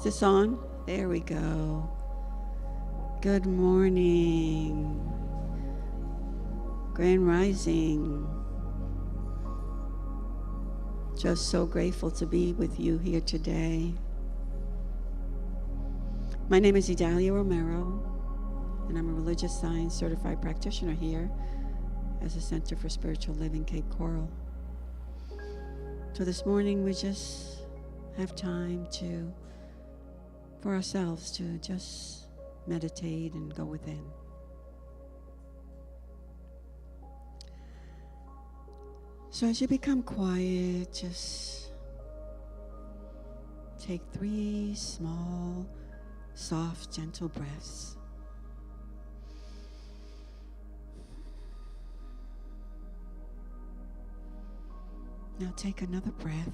Is this on? There we go. Good morning. Grand Rising. Just so grateful to be with you here today. My name is Idalia Romero, and I'm a religious science certified practitioner here as a Center for Spiritual Living, Cape Coral. So this morning we just have time for ourselves to just meditate and go within. So as you become quiet, just take 3 small, soft, gentle breaths. Now take another breath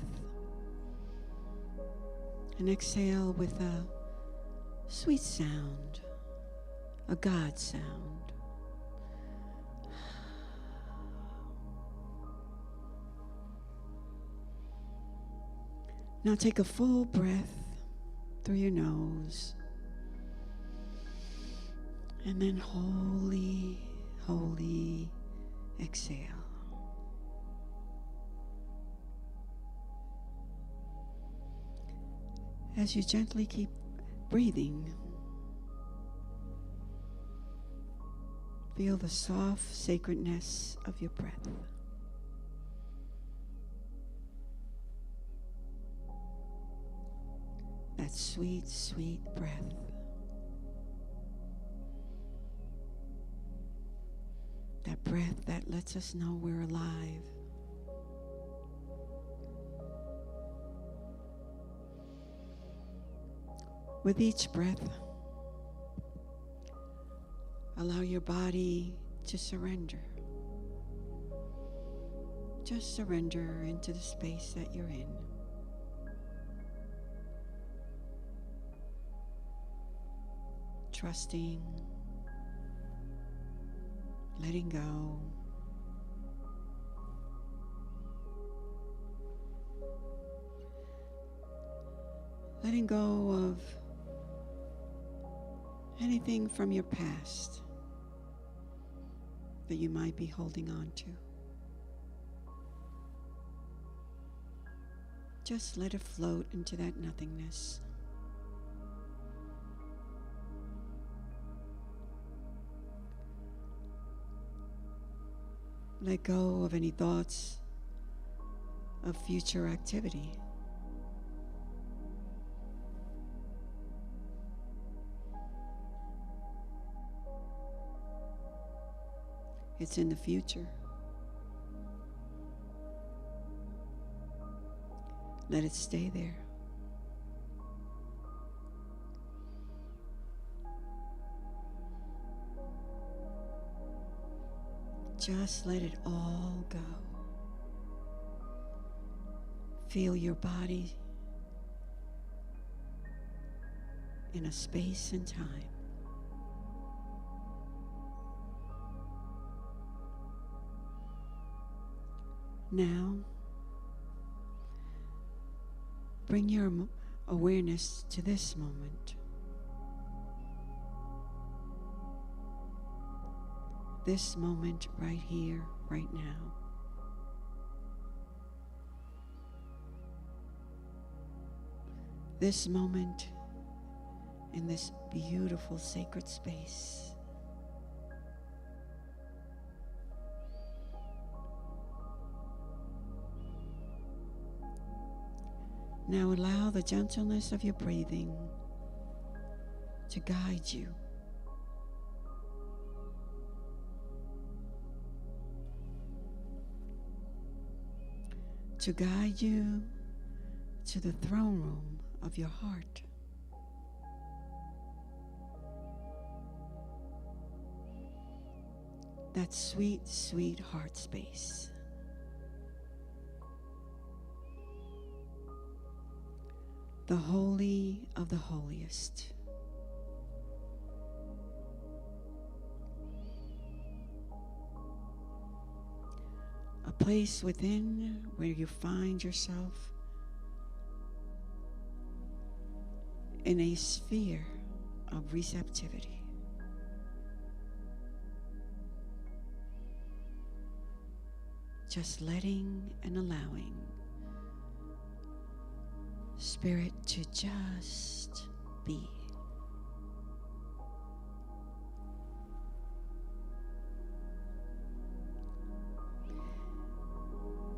and exhale with a sweet sound, a God sound. Now take a full breath through your nose and then holy, holy exhale. As you gently keep breathing, feel the soft sacredness of your breath. That sweet, sweet breath. That breath that lets us know we're alive. With each breath, allow your body to surrender. Just surrender into the space that you're in. Trusting, letting go. Letting go of anything from your past that you might be holding on to. Just let it float into that nothingness. Let go of any thoughts of future activity. It's in the future. Let it stay there. Just let it all go. Feel your body in a space and time. Now, bring your awareness to this moment. This moment right here, right now. This moment in this beautiful sacred space. Now allow the gentleness of your breathing to guide you. To guide you to the throne room of your heart. That sweet, sweet heart space. The holy of the holiest. A place within where you find yourself in a sphere of receptivity. Just letting and allowing Spirit to just be.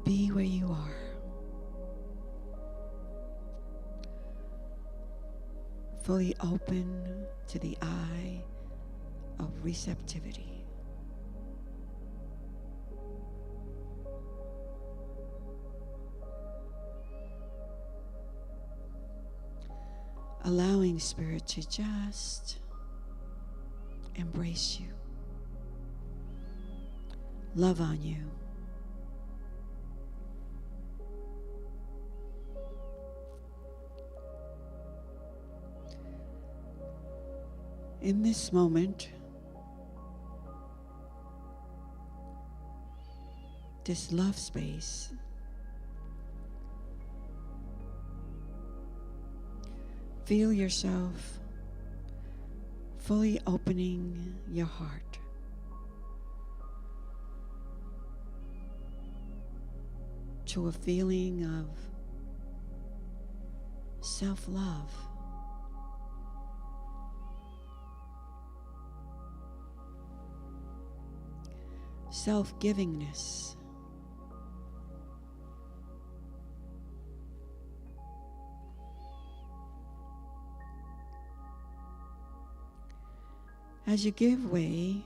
Be where you are. Fully open to the eye of receptivity. Allowing Spirit to just embrace you, love on you. In this moment, this love space, feel yourself fully opening your heart. To a feeling of self-love. Self-givingness. As you give way,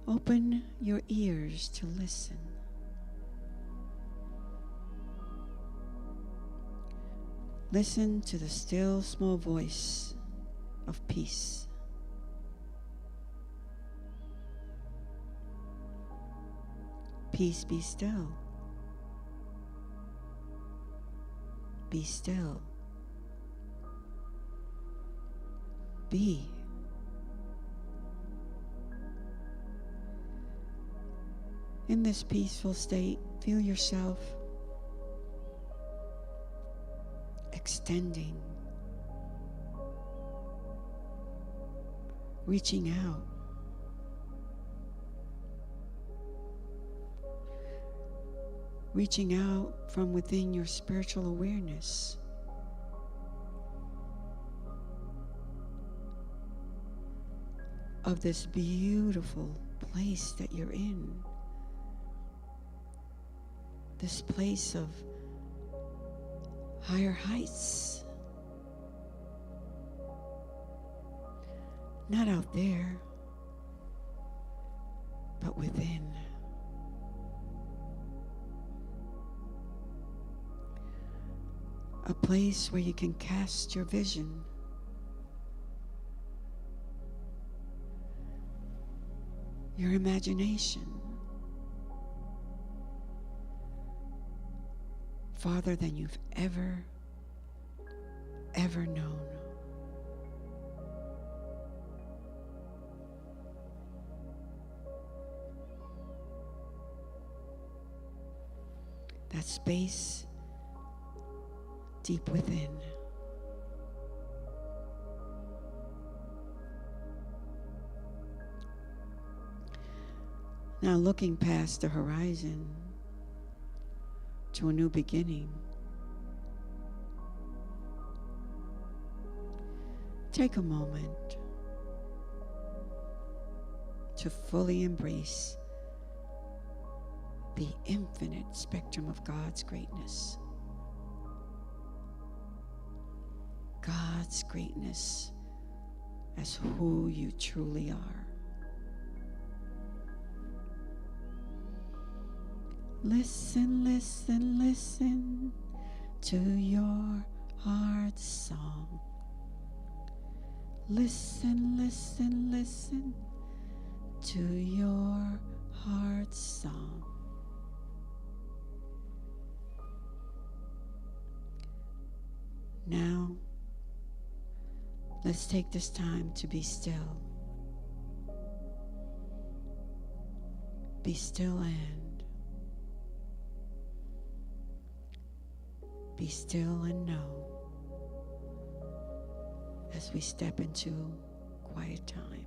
open your ears to listen. Listen to the still small voice of peace. Peace, be still. Be still. Be. In this peaceful state, feel yourself extending, reaching out. Reaching out from within your spiritual awareness. Of this beautiful place that you're in. This place of higher heights. Not out there, but within. A place where you can cast your vision. Your imagination. Farther than you've ever known. That space deep within. Now looking past the horizon to a new beginning. Take a moment to fully embrace the infinite spectrum of God's greatness. God's greatness as who you truly are. Listen, listen, listen to your heart's song. Listen, listen, listen to your heart's song. Now, let's take this time to be still. Be still and Be still and know as we step into quiet time.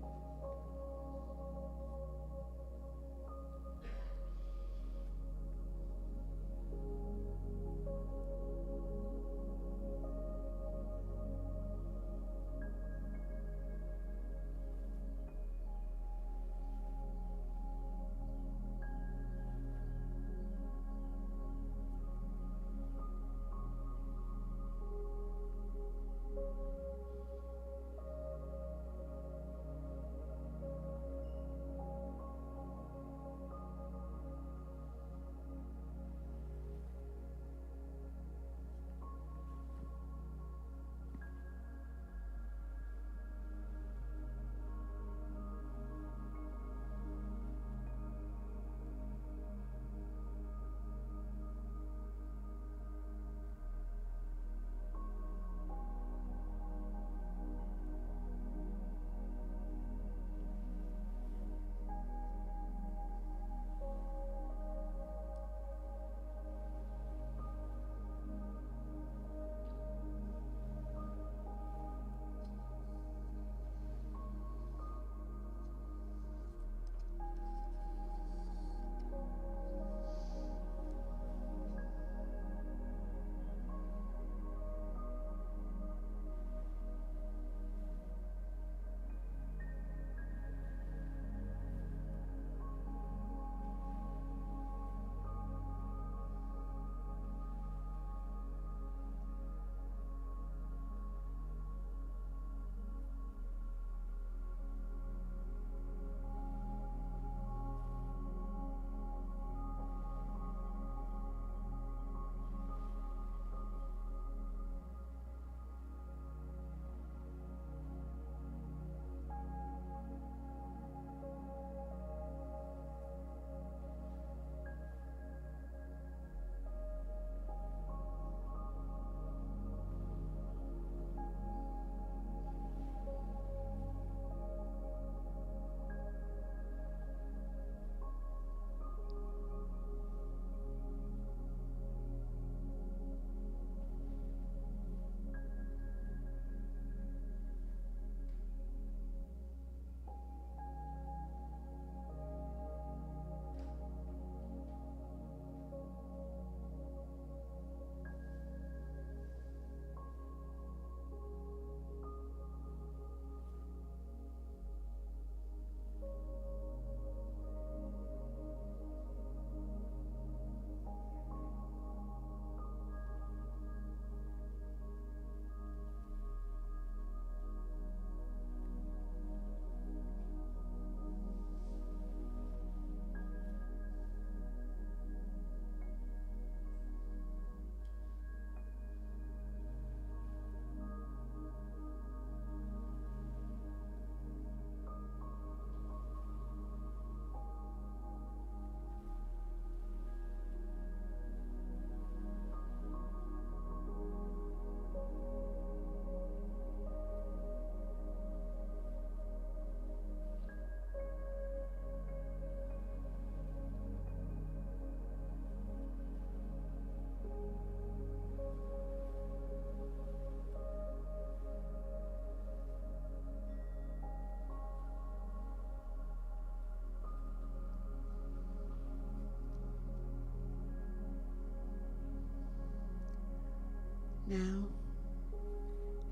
Now,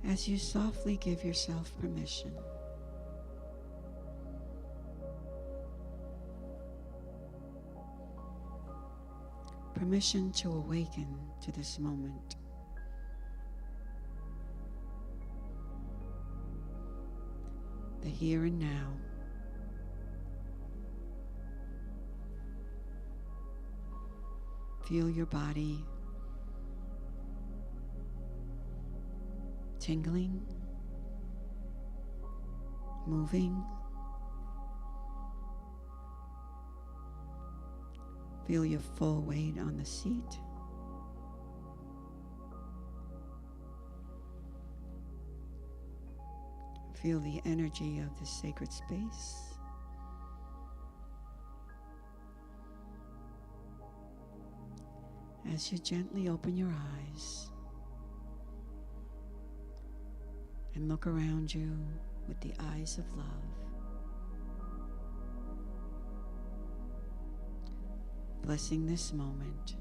as you softly give yourself permission, permission to awaken to this moment, the here and now, feel your body tingling, moving. Feel your full weight on the seat. Feel the energy of this sacred space. as you gently open your eyes and look around you with the eyes of love. Blessing this moment,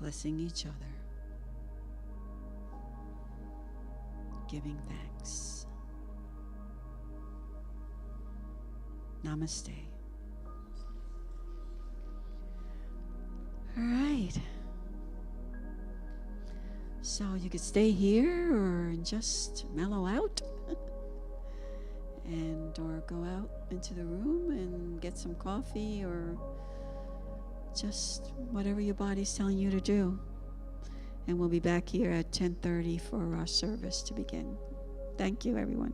blessing each other, giving thanks. Namaste. All right. So you could stay here or just mellow out and or go out into the room and get some coffee or just whatever your body's telling you to do. And we'll be back here at 10:30 for our service to begin. Thank you, everyone.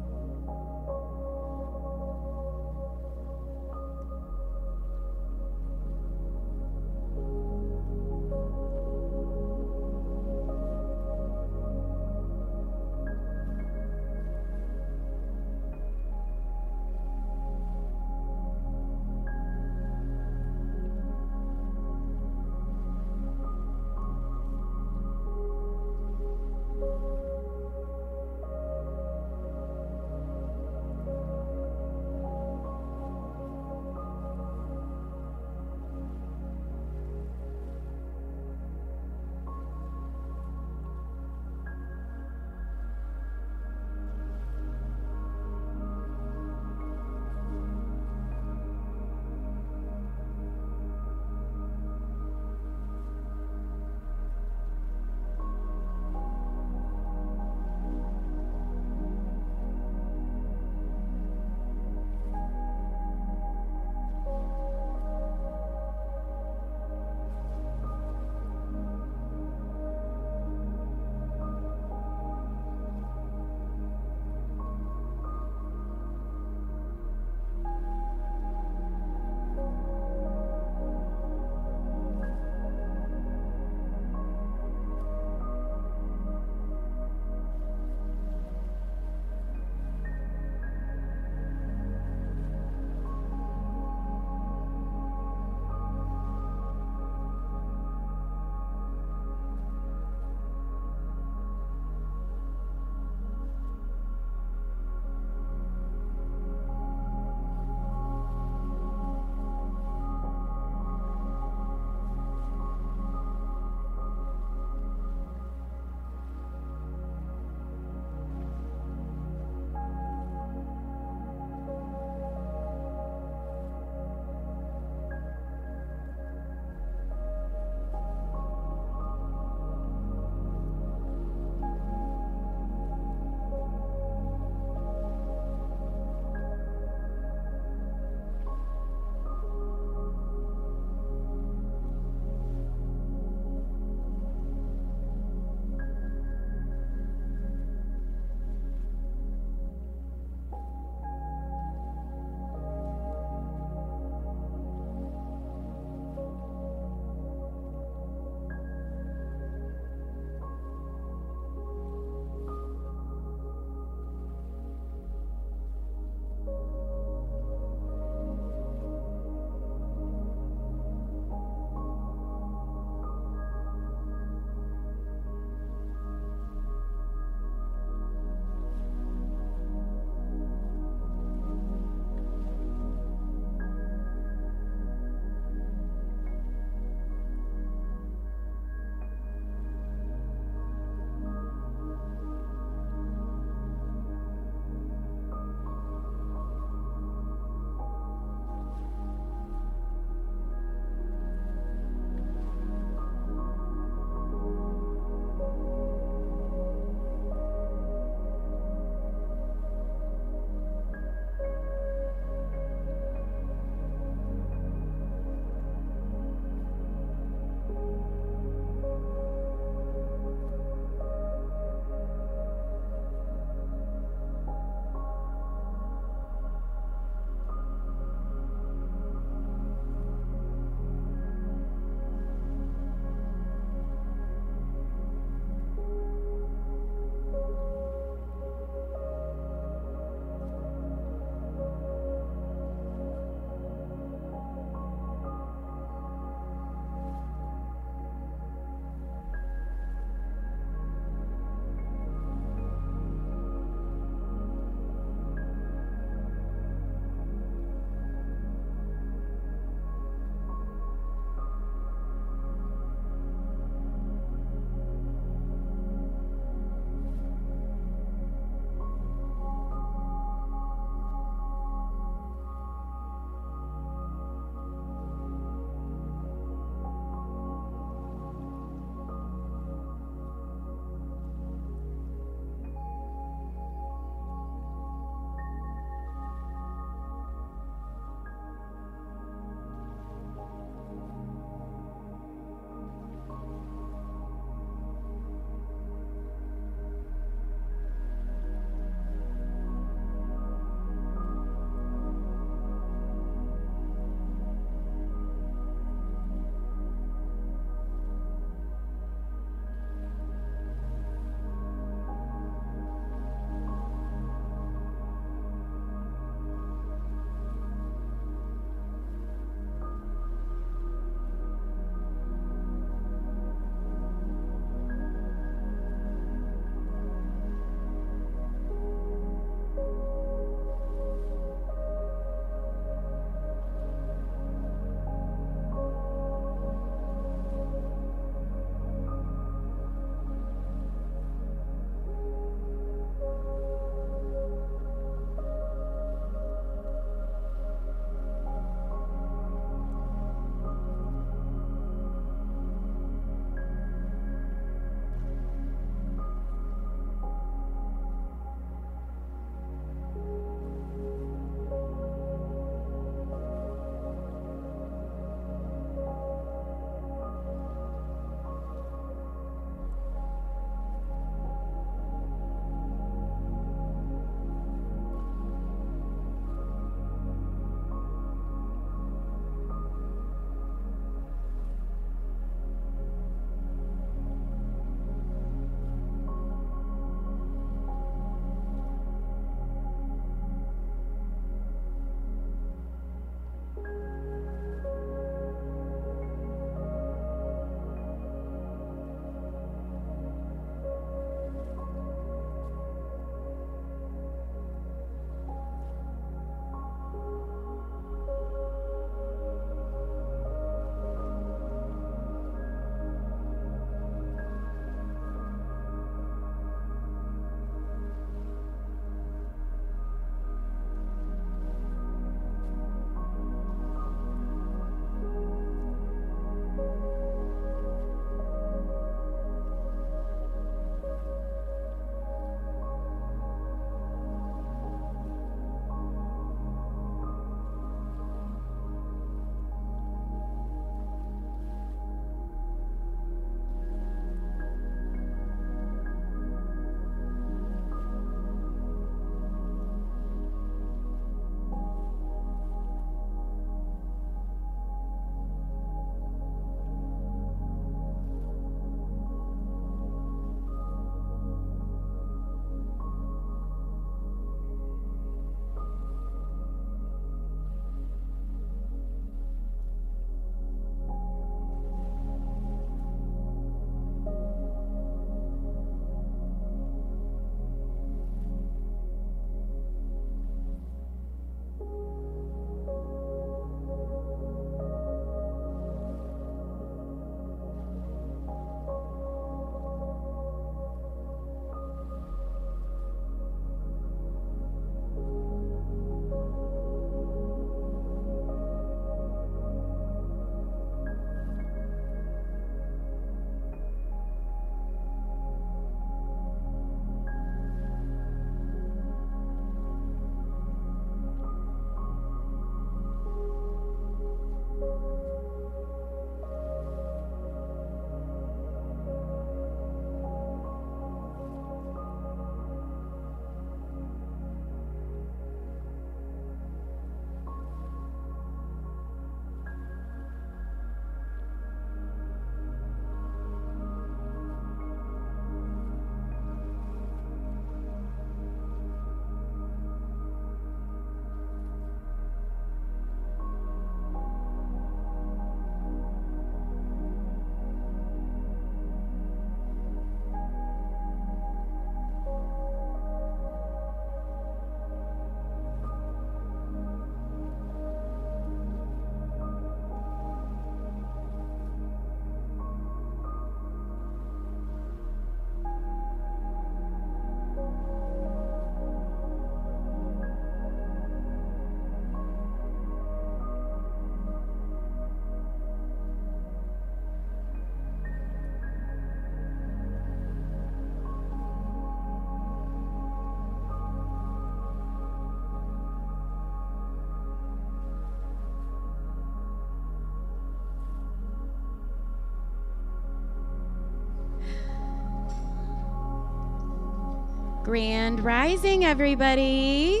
Grand Rising, everybody.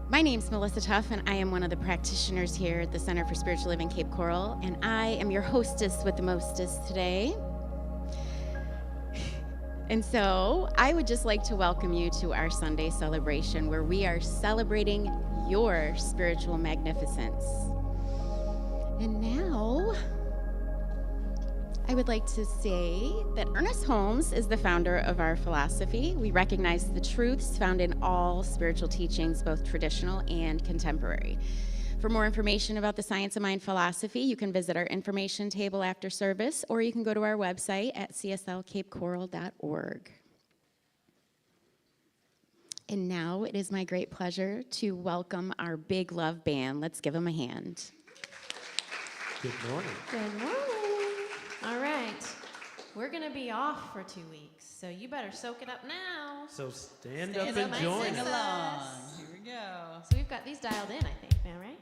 My name's Melissa Tuff, and I am one of the practitioners here at the Center for Spiritual Living Cape Coral, and I am your hostess with the mostest today. And so I would just like to welcome you to our Sunday celebration, where we are celebrating your spiritual magnificence. And now, I would like to say that Ernest Holmes is the founder of our philosophy. We recognize the truths found in all spiritual teachings, both traditional and contemporary. For more information about the Science of Mind philosophy, you can visit our information table after service, or you can go to our website at cslcapecoral.org. And now it is my great pleasure to welcome our Big Love Band. Let's give them a hand. Good morning. Good morning. All right. We're going to be off for 2 weeks, so you better soak it up now. So stand up and join sing us. along. Here we go. So we've got these dialed in, I think, now, right?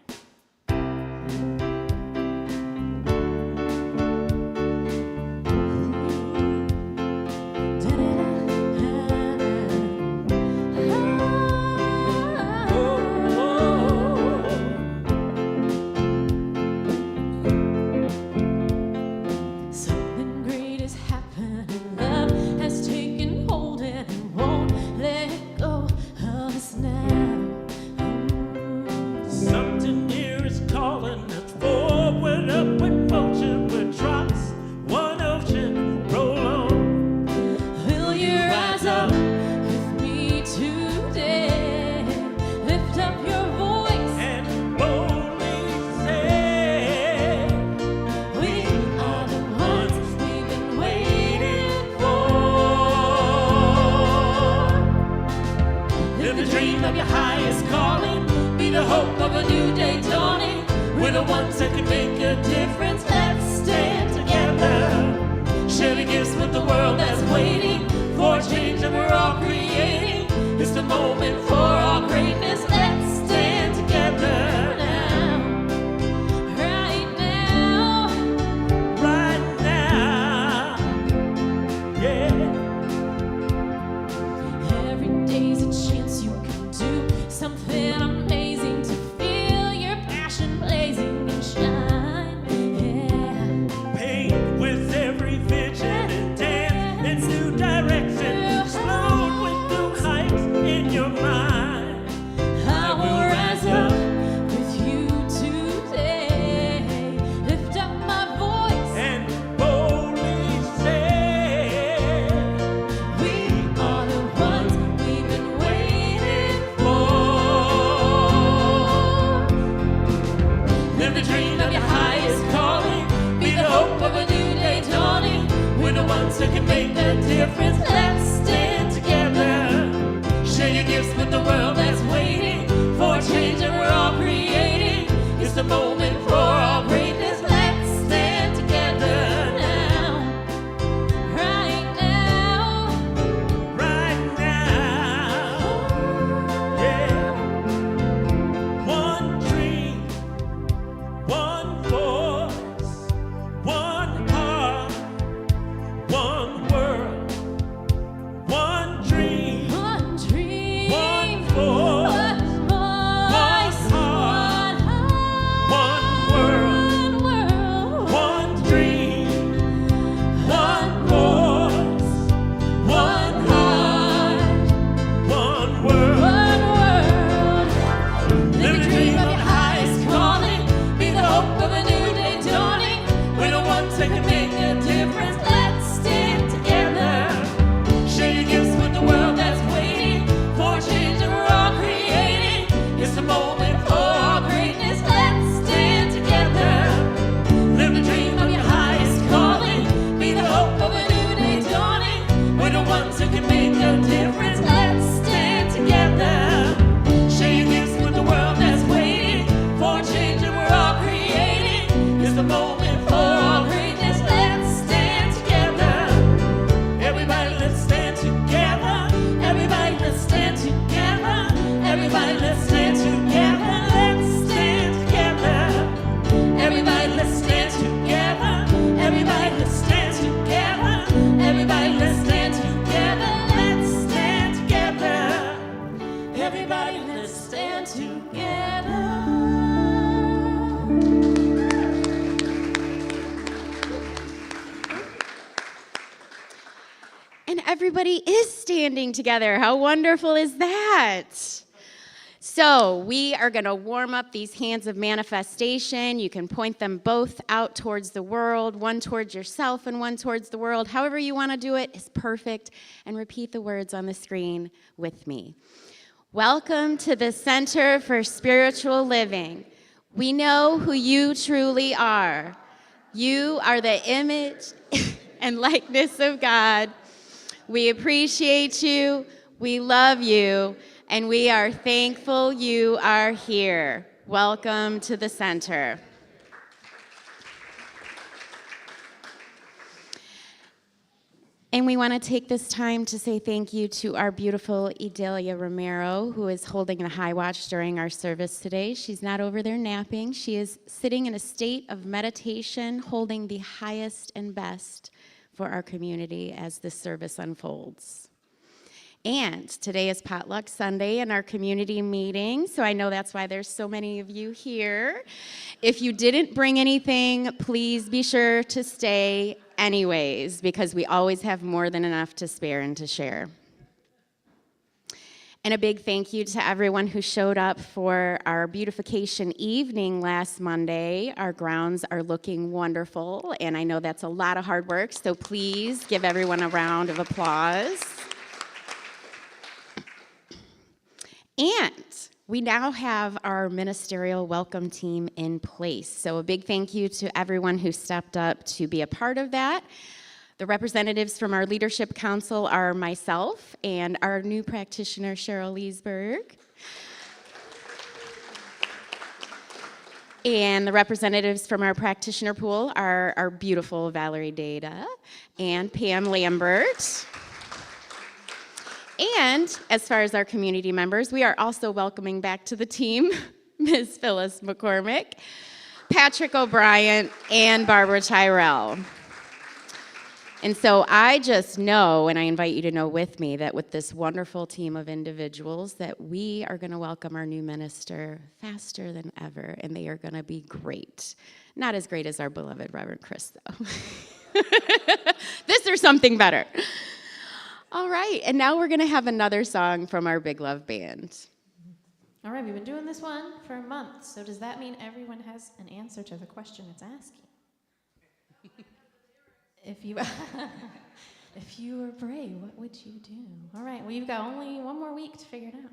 Something great is happening. Love has taken hold and it won't let go of us now. Something new is calling us forward, upward motion. We're trust, one ocean, roll on. Will you rise up with me today? Lift up your voice. And boldly say, We are the ones we've been waiting for. live the dream of your highest calling. Be the hope of a new day dawning. We're the ones that can make a difference. Let's stand together. Share the gifts with the world that's waiting for change that we're all creating. It's the moment for our greatness. Let's stand together Now, right now, right now. Yeah. every day's a chance you can do something amazing to feel your passion blazing and shine. Yeah. Paint with every vision and dance in new direction. Explode with new heights in your mind. I will rise up with you today. Lift up my voice. And boldly say, We are the ones we've been waiting for. live the dream of your highest calling. Be the hope of a new day dawning. We're the ones that can make the difference. Let's stand together. Share your gifts with the world that's waiting for change that we're all creating. It's the moment for our greatness. Let's stand together Now, right now, right now. Yeah. One dream, one voice, one heart, one world. One dream, one dream, one voice. together. And everybody is standing together. How wonderful is that? So we are going to warm up these hands of manifestation. You can point them both out towards the world, one towards yourself and one towards the world. However you want to do it is perfect. And repeat the words on the screen with me. Welcome to the Center for Spiritual Living. We know who you truly are. You are the image and likeness of God. We appreciate you, we love you, and we are thankful you are here. Welcome to the center. And we want to take this time to say thank you to our beautiful Idalia Romero, who is holding a high watch during our service today. She's not over there napping. She is sitting in a state of meditation, holding the highest and best for our community as this service unfolds. And today is Potluck Sunday in our community meeting, so I know that's why there's so many of you here. If you didn't bring anything, please be sure to stay anyways, because we always have more than enough to spare and to share. And a big thank you to everyone who showed up for our beautification evening last Monday. Our grounds are looking wonderful, and I know that's a lot of hard work, so please give everyone a round of applause. And we now have our ministerial welcome team in place. So a big thank you to everyone who stepped up to be a part of that. The representatives from our leadership council are myself and our new practitioner, Cheryl Leesburg. And the representatives from our practitioner pool are our beautiful Valerie Data and Pam Lambert. And as far as our community members, we are also welcoming back to the team Ms. Phyllis McCormick, Patrick O'Brien, and Barbara Tyrell. And so I just know, and I invite you to know with me, that with this wonderful team of individuals, that we are going to welcome our new minister faster than ever, and they are going to be great. Not as great as our beloved Reverend Chris, though. This or something better. All right, and now we're going to have another song from our Big Love Band. All right, we've been doing this one for a month, so does that mean everyone has an answer to the question it's asking? If you were Bray, what would you do? All right, well, you've got only one more week to figure it out.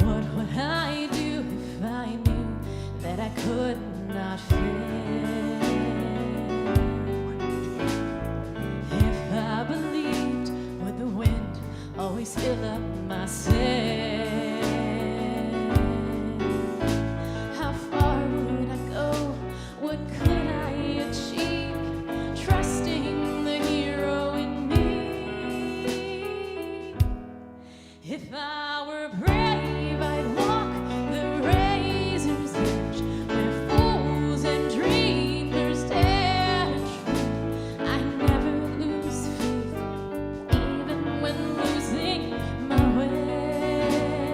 What would I do if I knew that I could not fail? If I believed with the wind always fill up my sail, how far would I go? What could I achieve? Trusting the hero in me. If I were brave, I'd walk the razor's edge, where fools and dreamers dare to tread. I never lose faith, even when losing my way.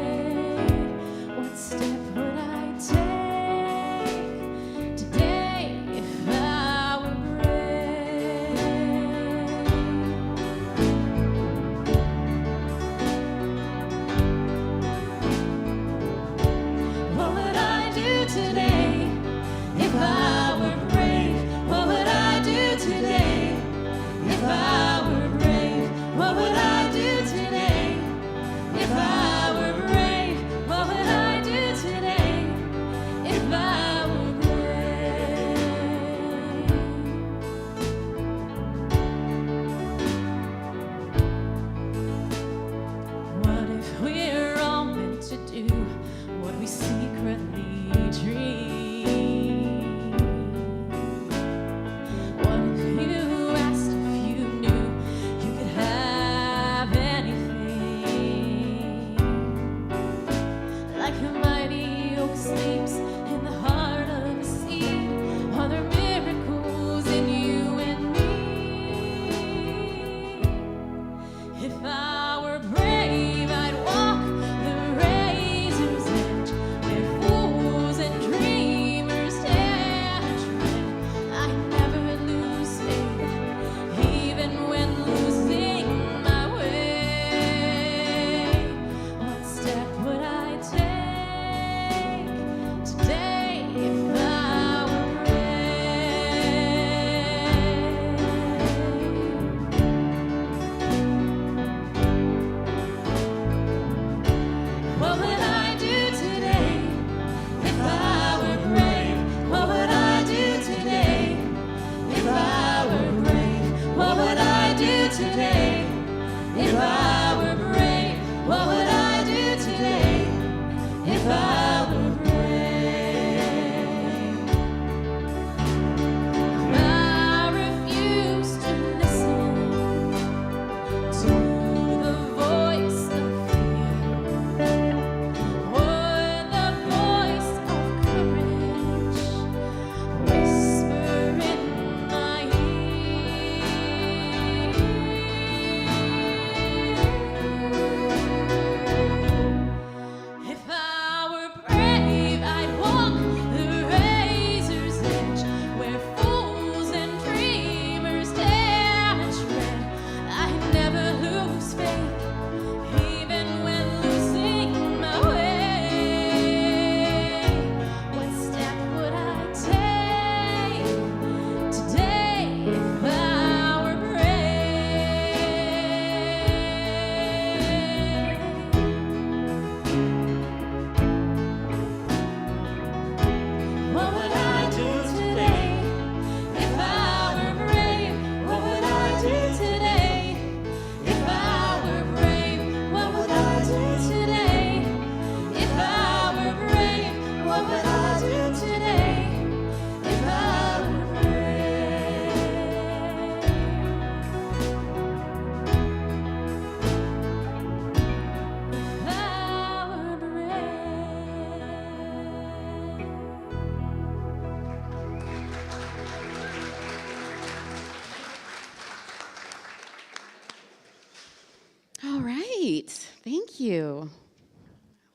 Thank you.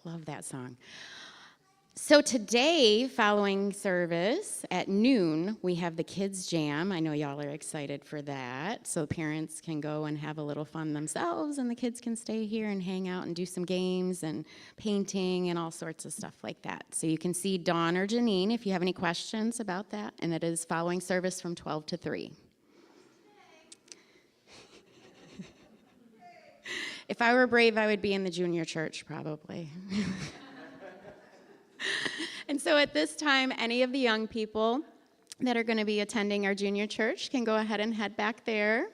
Love that song. So today, following service at noon, we have the Kids Jam. I know y'all are excited for that. So parents can go and have a little fun themselves, and the kids can stay here and hang out and do some games and painting and all sorts of stuff like that. So you can see Dawn or Janine if you have any questions about that, and it is following service from 12 to 3. If I were brave, I would be in the junior church, probably. And so at this time, any of the young people that are going to be attending our junior church can go ahead and head back there.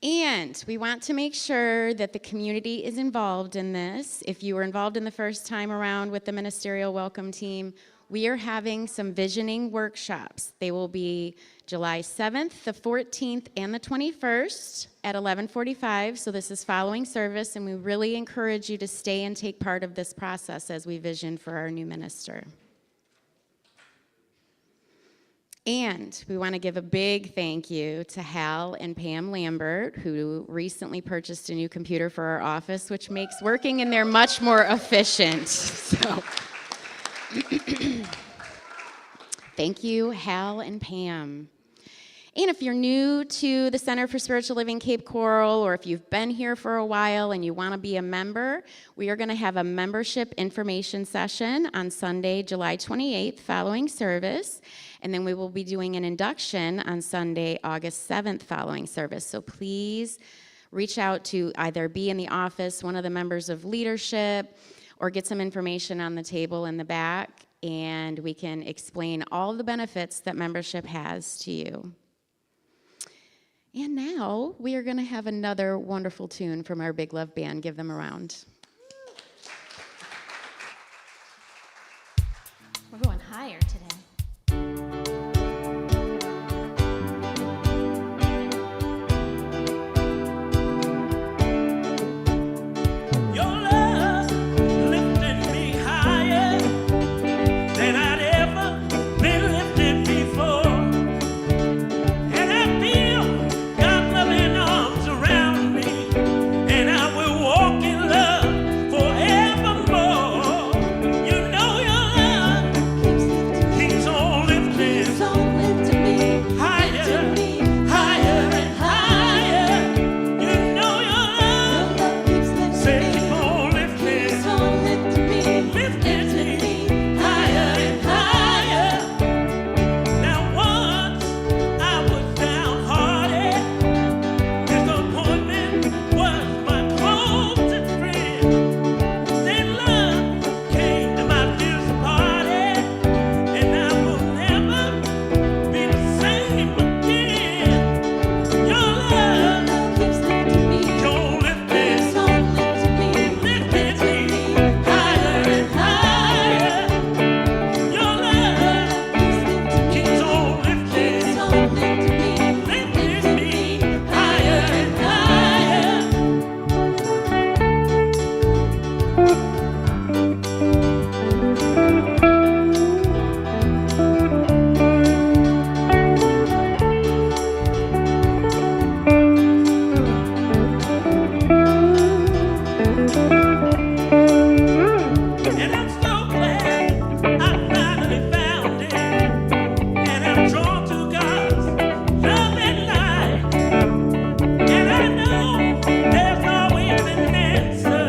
And we want to make sure that the community is involved in this. If you were involved in the first time around with the ministerial welcome team, we are having some visioning workshops. They will be July 7th, the 14th, and the 21st at 11:45. So this is following service, and we really encourage you to stay and take part of this process as we vision for our new minister. And we want to give a big thank you to Hal and Pam Lambert, who recently purchased a new computer for our office, which makes working in there much more efficient. So thank you, Hal and Pam. And if you're new to the Center for Spiritual Living Cape Coral, or if you've been here for a while and you want to be a member, we are going to have a membership information session on Sunday, July 28th, following service. And then we will be doing an induction on Sunday, August 7th, following service. So please reach out to either be in the office, one of the members of leadership, or get some information on the table in the back, and we can explain all the benefits that membership has to you. And now we are going to have another wonderful tune from our Big Love Band. Give them a round. We're going higher today. Your love lifted me higher than I'd ever been lifted before. And I feel God's loving arms around me, and I will walk in love forevermore. You know your love keeps on lifting me higher, higher and higher. You know your love said keep on lifting me higher and higher. Now once I was downhearted, disappointment was my closest friend. Then love came to my tears party, and I will never be the same again. Your love keeps lifting me, don't lift me higher and higher. Your love keeps on lifting me higher and higher. And I'm so glad I finally found it, and I'm drawn to God's love and light. And I know there's always an answer,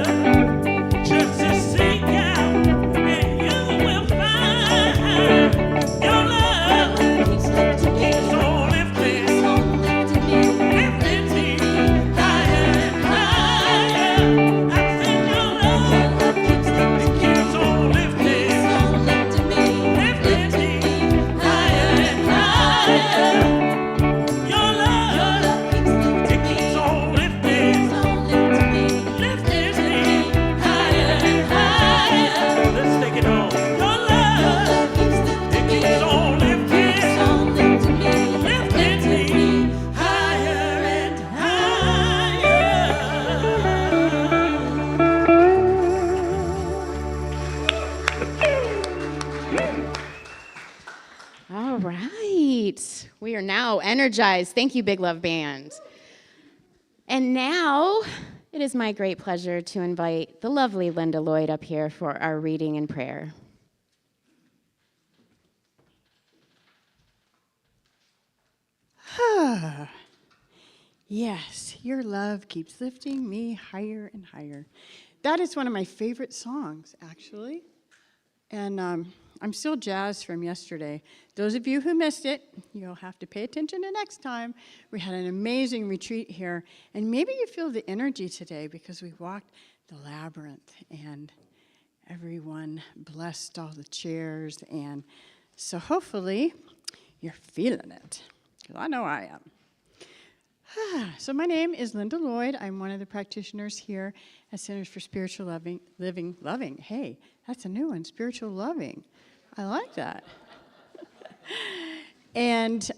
just to seek out, and you will find. Your love keeps on lifting me higher and higher. I think your love keeps on lifting me higher and higher. Your love keeps on lifting me higher and higher. Let's take it home. Your love keeps on lifting me higher and higher. All right. We are now energized. Thank you, Big Love Band. And now it is my great pleasure to invite the lovely Linda Lloyd up here for our reading and prayer. Yes, your love keeps lifting me higher and higher. That is one of my favorite songs, actually. And I'm still jazzed from yesterday. Those of you who missed it, you'll have to pay attention to next time. We had an amazing retreat here. And maybe you feel the energy today because we walked the labyrinth and everyone blessed all the chairs. And so hopefully you're feeling it, because I know I am. So my name is Linda Lloyd. I'm one of the practitioners here at Centers for Spiritual Loving. Hey, that's a new one, Spiritual Loving. I like that. And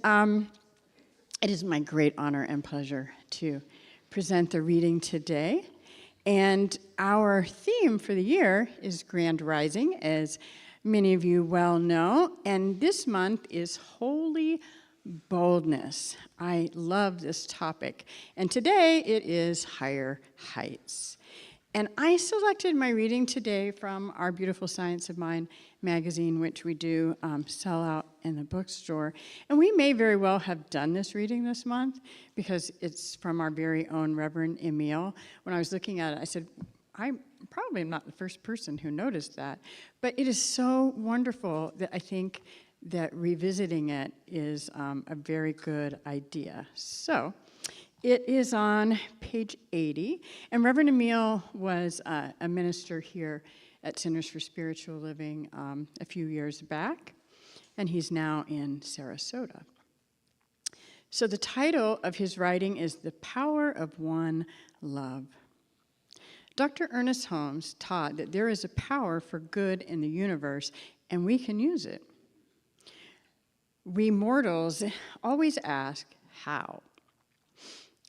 it is my great honor and pleasure to present the reading today. And our theme for the year is Grand Rising, as many of you well know. And this month is Holy Boldness. I love this topic. And today it is Higher Heights. And I selected my reading today from our Beautiful Science of Mind magazine, which we do sell out in the bookstore. And we may very well have done this reading this month because it's from our very own Reverend Emil. When I was looking at it, I said, I'm probably not the first person who noticed that. But it is so wonderful that I think that revisiting it is a very good idea. So it is on page 80, and Reverend Emil was a minister here at Centers for Spiritual Living a few years back, and he's now in Sarasota. So the title of his writing is The Power of One Love. Dr. Ernest Holmes taught that there is a power for good in the universe, and we can use it. We mortals always ask, how?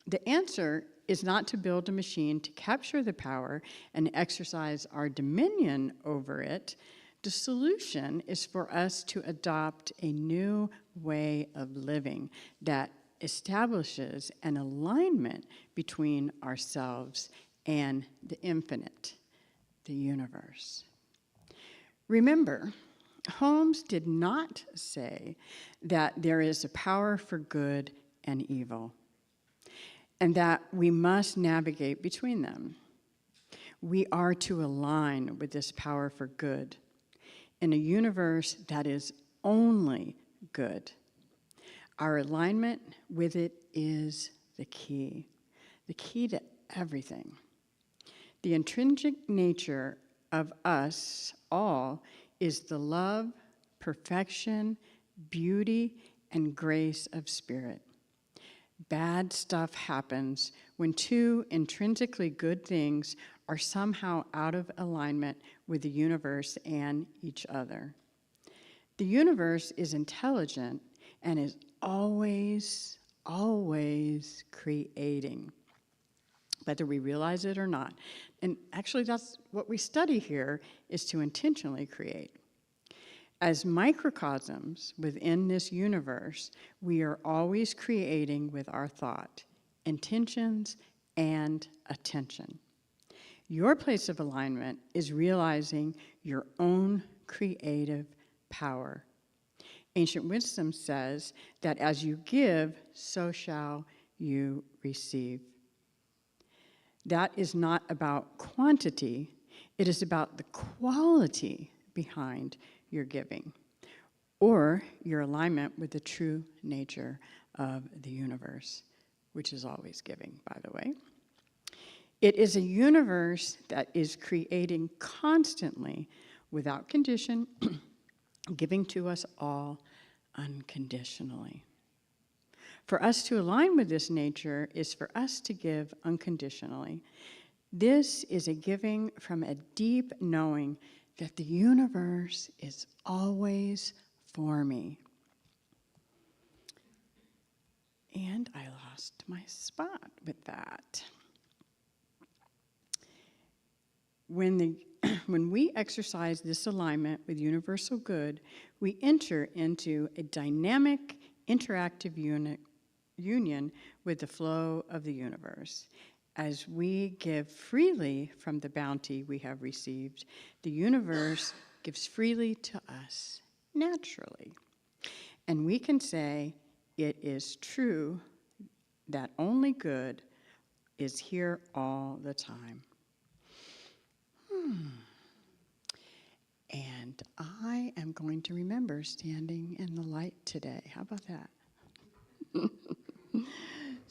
The answer is not to build a machine to capture the power and exercise our dominion over it. The solution is for us to adopt a new way of living that establishes an alignment between ourselves and the infinite, the universe. Remember, Holmes did not say that there is a power for good and evil, and that we must navigate between them. We are to align with this power for good in a universe that is only good. Our alignment with it is the key to everything. The intrinsic nature of us all is the love, perfection, beauty, and grace of spirit. Bad stuff happens when two intrinsically good things are somehow out of alignment with the universe and each other. The universe is intelligent and is always creating, whether we realize it or not. And actually, that's what we study here, is to intentionally create. As microcosms within this universe, we are always creating with our thought, intentions, and attention. Your place of alignment is realizing your own creative power. Ancient wisdom says that as you give, so shall you receive. That is not about quantity, it is about the quality behind your giving, or your alignment with the true nature of the universe, which is always giving, by the way. It is a universe that is creating constantly, without condition, giving to us all unconditionally. For us to align with this nature is for us to give unconditionally. This is a giving from a deep knowing that the universe is always for me. And I lost my spot with that. When we exercise this alignment with universal good, we enter into a dynamic, interactive union with the flow of the universe. As we give freely from the bounty we have received, the universe gives freely to us, naturally. And we can say, it is true that only good is here all the time. And I am going to remember standing in the light today. How about that?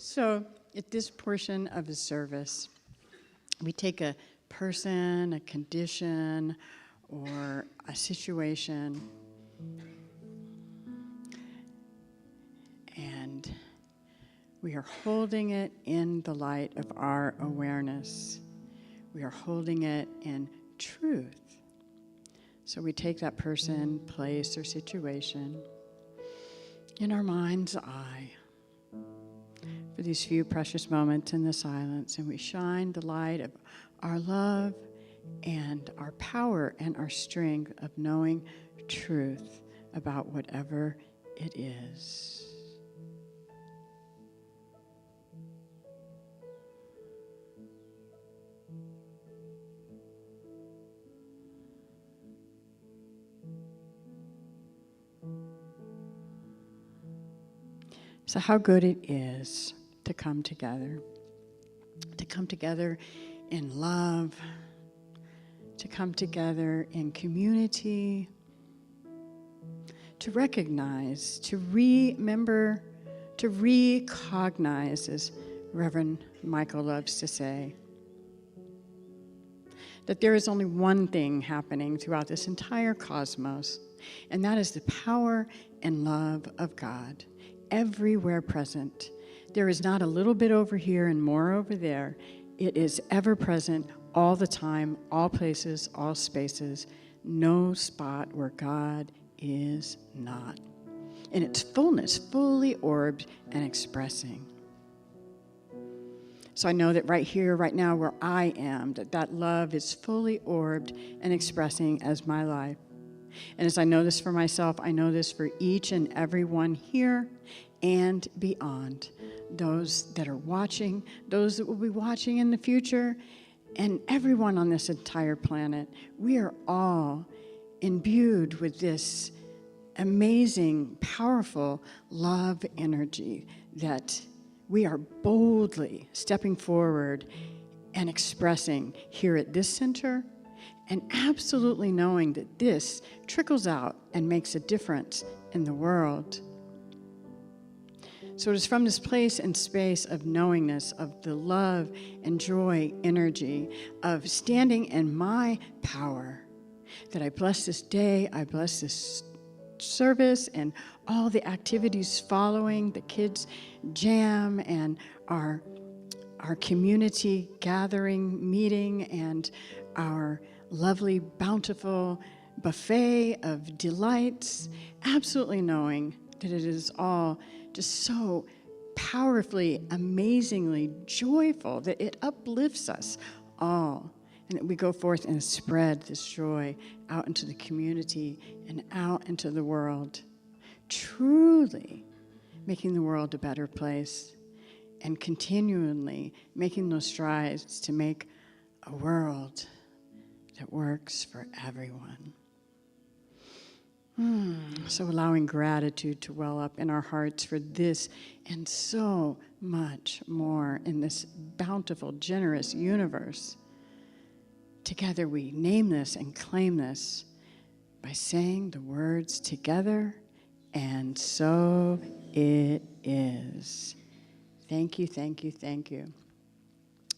So, at this portion of the service, we take a person, a condition, or a situation, and we are holding it in the light of our awareness. We are holding it in truth. So we take that person, place, or situation in our mind's eye for these few precious moments in the silence, and we shine the light of our love and our power and our strength of knowing truth about whatever it is. So how good it is to come together in love, to come together in community, to recognize, to remember, to recognize, as Reverend Michael loves to say, that there is only one thing happening throughout this entire cosmos, and that is the power and love of God, everywhere present. There is not a little bit over here and more over there. It is ever present all the time, all places, all spaces, no spot where God is not. In its fullness, fully orbed and expressing. So I know that right here, right now, where I am, that love is fully orbed and expressing as my life. And as I know this for myself, I know this for each and every one here and beyond. Those that are watching, those that will be watching in the future, and everyone on this entire planet. We are all imbued with this amazing, powerful love energy that we are boldly stepping forward and expressing here at this center, and absolutely knowing that this trickles out and makes a difference in the world. So it is from this place and space of knowingness, of the love and joy energy, of standing in my power, that I bless this day, I bless this service and all the activities following, the kids' jam and our community gathering, meeting, and our lovely, bountiful buffet of delights, absolutely knowing that it is all just so powerfully, amazingly joyful that it uplifts us all, and that we go forth and spread this joy out into the community and out into the world, truly making the world a better place and continually making those strides to make a world that works for everyone. So allowing gratitude to well up in our hearts for this and so much more in this bountiful, generous universe. Together we name this and claim this by saying the words together, and so it is. Thank you, thank you, thank you.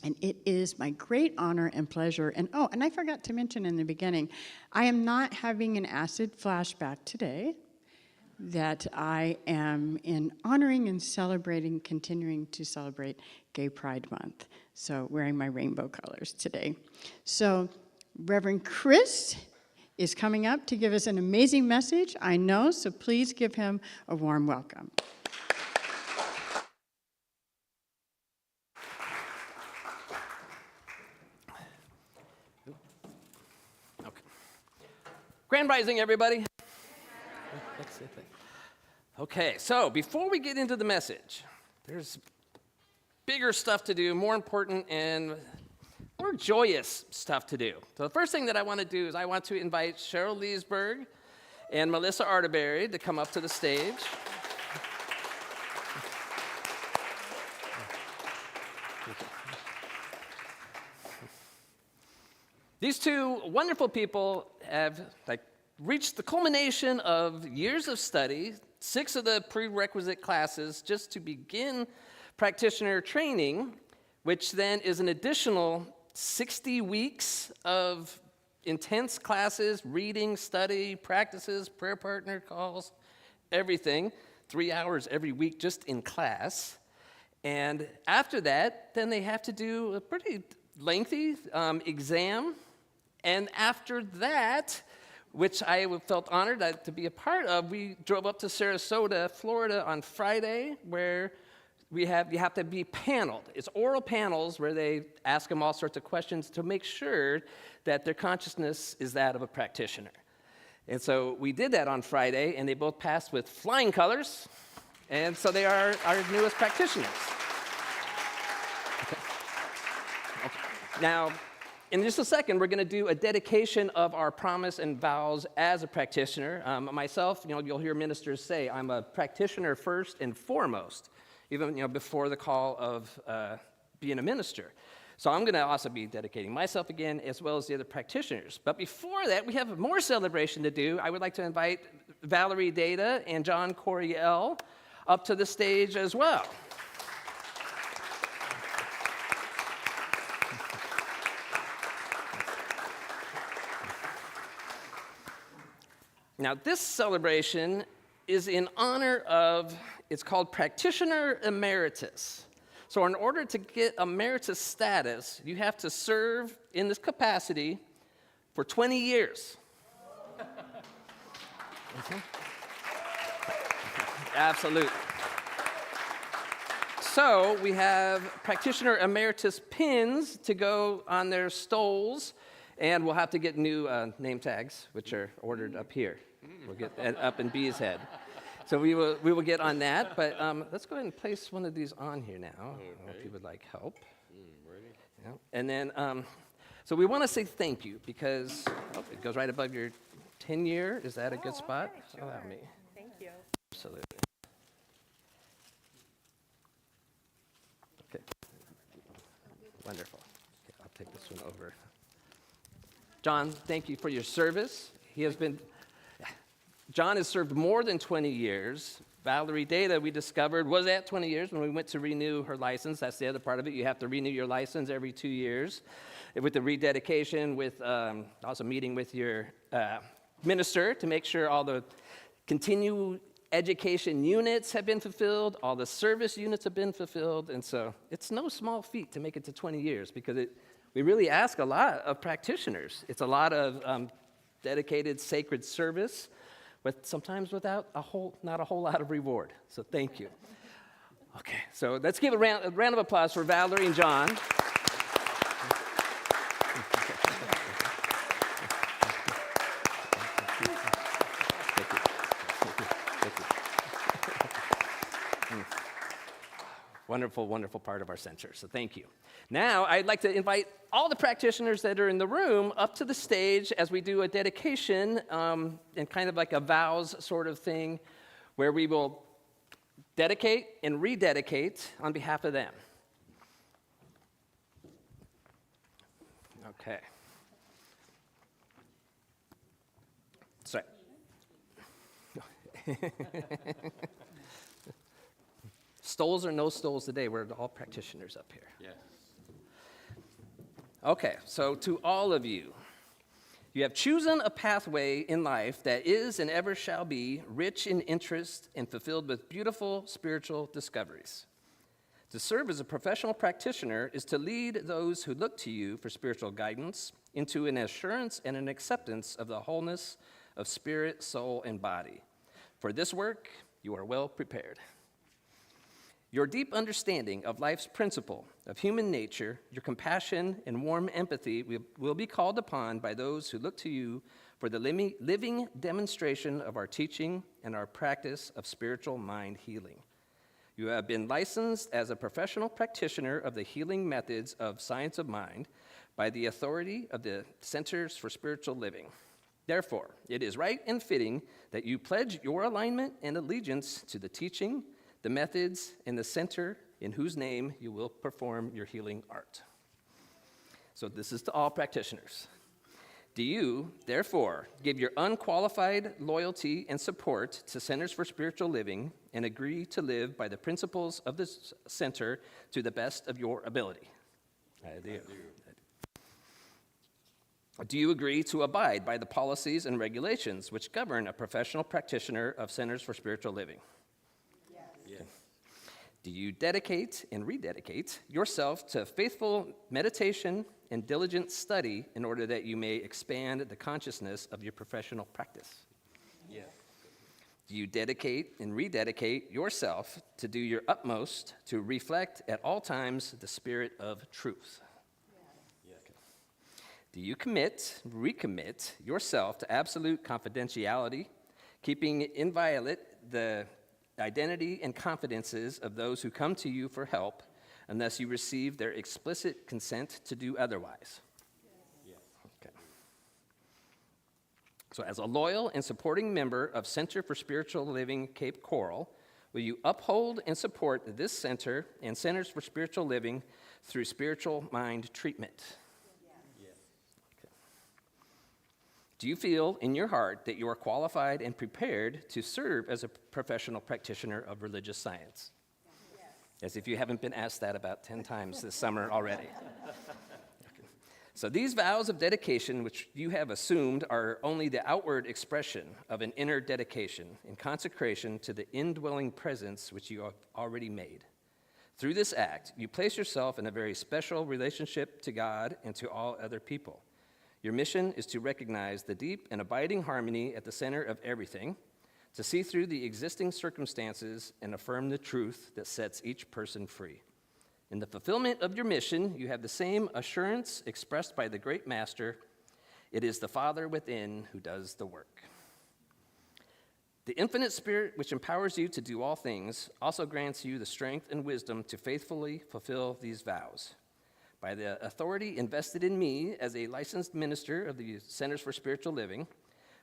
And it is my great honor and pleasure. And I forgot to mention in the beginning, I am not having an acid flashback today, that I am in honoring and celebrating, continuing to celebrate Gay Pride Month. So wearing my rainbow colors today. So Reverend Chris is coming up to give us an amazing message, I know, so please give him a warm welcome. Grand Rising, everybody. Okay, so before we get into the message, there's bigger stuff to do, more important and more joyous stuff to do. So the first thing that I want to do is I want to invite Cheryl Leesburg and Melissa Arterberry to come up to the stage. These two wonderful people have reached the culmination of years of study, 6 of the prerequisite classes just to begin practitioner training, which then is an additional 60 weeks of intense classes, reading, study, practices, prayer partner calls, everything, 3 hours every week just in class. And after that, then they have to do a pretty lengthy exam. And after that, which I felt honored to be a part of, we drove up to Sarasota, Florida on Friday, where you have to be paneled. It's oral panels where they ask them all sorts of questions to make sure that their consciousness is that of a practitioner. And so we did that on Friday, and they both passed with flying colors, and so they are our newest practitioners. Okay. Now, in just a second, we're going to do a dedication of our promise and vows as a practitioner. Myself, you'll hear ministers say, I'm a practitioner first and foremost, even before the call of being a minister. So I'm going to also be dedicating myself again, as well as the other practitioners. But before that, we have more celebration to do. I would like to invite Valerie Data and John Coriel up to the stage as well. Now, this celebration is in honor of, it's called Practitioner Emeritus. So in order to get emeritus status, you have to serve in this capacity for 20 years. Absolutely. So we have Practitioner Emeritus pins to go on their stoles, and we'll have to get new name tags, which are ordered up here. We'll get up in B's head. So we will get on that, but let's go ahead and place one of these on here now. Okay. I don't know if you would like help. Ready? Yeah. And then, so we want to say thank you because it goes right above your 10-year. Is that a good spot? Okay, sure. Allow me. Thank you. Absolutely. Okay. Wonderful. Okay, I'll take this one over. John, thank you for your service. John has served more than 20 years. Valerie Data, we discovered, was at 20 years when we went to renew her license. That's the other part of it. You have to renew your license every 2 years. With the rededication, with also meeting with your minister to make sure all the continued education units have been fulfilled, all the service units have been fulfilled. And so it's no small feat to make it to 20 years because we really ask a lot of practitioners. It's a lot of dedicated sacred service, but sometimes without not a whole lot of reward. So thank you. Okay, so let's give a round of applause for Valerie and John. Wonderful, wonderful part of our center, so thank you. Now, I'd like to invite all the practitioners that are in the room up to the stage as we do a dedication and kind of like a vows sort of thing where we will dedicate and rededicate on behalf of them. Okay. Sorry. Stoles or no stoles today, we're all practitioners up here. Yes. Okay, so to all of you, you have chosen a pathway in life that is and ever shall be rich in interest and fulfilled with beautiful spiritual discoveries. To serve as a professional practitioner is to lead those who look to you for spiritual guidance into an assurance and an acceptance of the wholeness of spirit, soul, and body. For this work, you are well prepared. Your deep understanding of life's principle, of human nature, your compassion and warm empathy will be called upon by those who look to you for the living demonstration of our teaching and our practice of spiritual mind healing. You have been licensed as a professional practitioner of the healing methods of science of mind by the authority of the Centers for Spiritual Living. Therefore, it is right and fitting that you pledge your alignment and allegiance to the teaching, the methods, and the center in whose name you will perform your healing art. So this is to all practitioners. Do you, therefore, give your unqualified loyalty and support to Centers for Spiritual Living and agree to live by the principles of this center to the best of your ability? I do. Do you agree to abide by the policies and regulations which govern a professional practitioner of Centers for Spiritual Living? Yes. Do you dedicate and rededicate yourself to faithful meditation and diligent study in order that you may expand the consciousness of your professional practice? Yes. Do you dedicate and rededicate yourself to do your utmost to reflect at all times the spirit of truth? Yes. Okay. Do you recommit yourself to absolute confidentiality, keeping inviolate the identity and confidences of those who come to you for help unless you receive their explicit consent to do otherwise? Yes. Okay. So as a loyal and supporting member of Center for Spiritual Living Cape Coral, will you uphold and support this center and Centers for Spiritual Living through spiritual mind treatment? Yes. Okay. Do you feel in your heart that you are qualified and prepared to serve as a professional practitioner of religious science? As if you haven't been asked that about 10 times this summer already. Okay. So these vows of dedication, which you have assumed, are only the outward expression of an inner dedication and consecration to the indwelling presence which you have already made. Through this act, you place yourself in a very special relationship to God and to all other people. Your mission is to recognize the deep and abiding harmony at the center of everything, to see through the existing circumstances and affirm the truth that sets each person free. In the fulfillment of your mission, you have the same assurance expressed by the great master: it is the Father within who does the work. The infinite Spirit which empowers you to do all things also grants you the strength and wisdom to faithfully fulfill these vows. By the authority invested in me as a licensed minister of the Centers for Spiritual Living,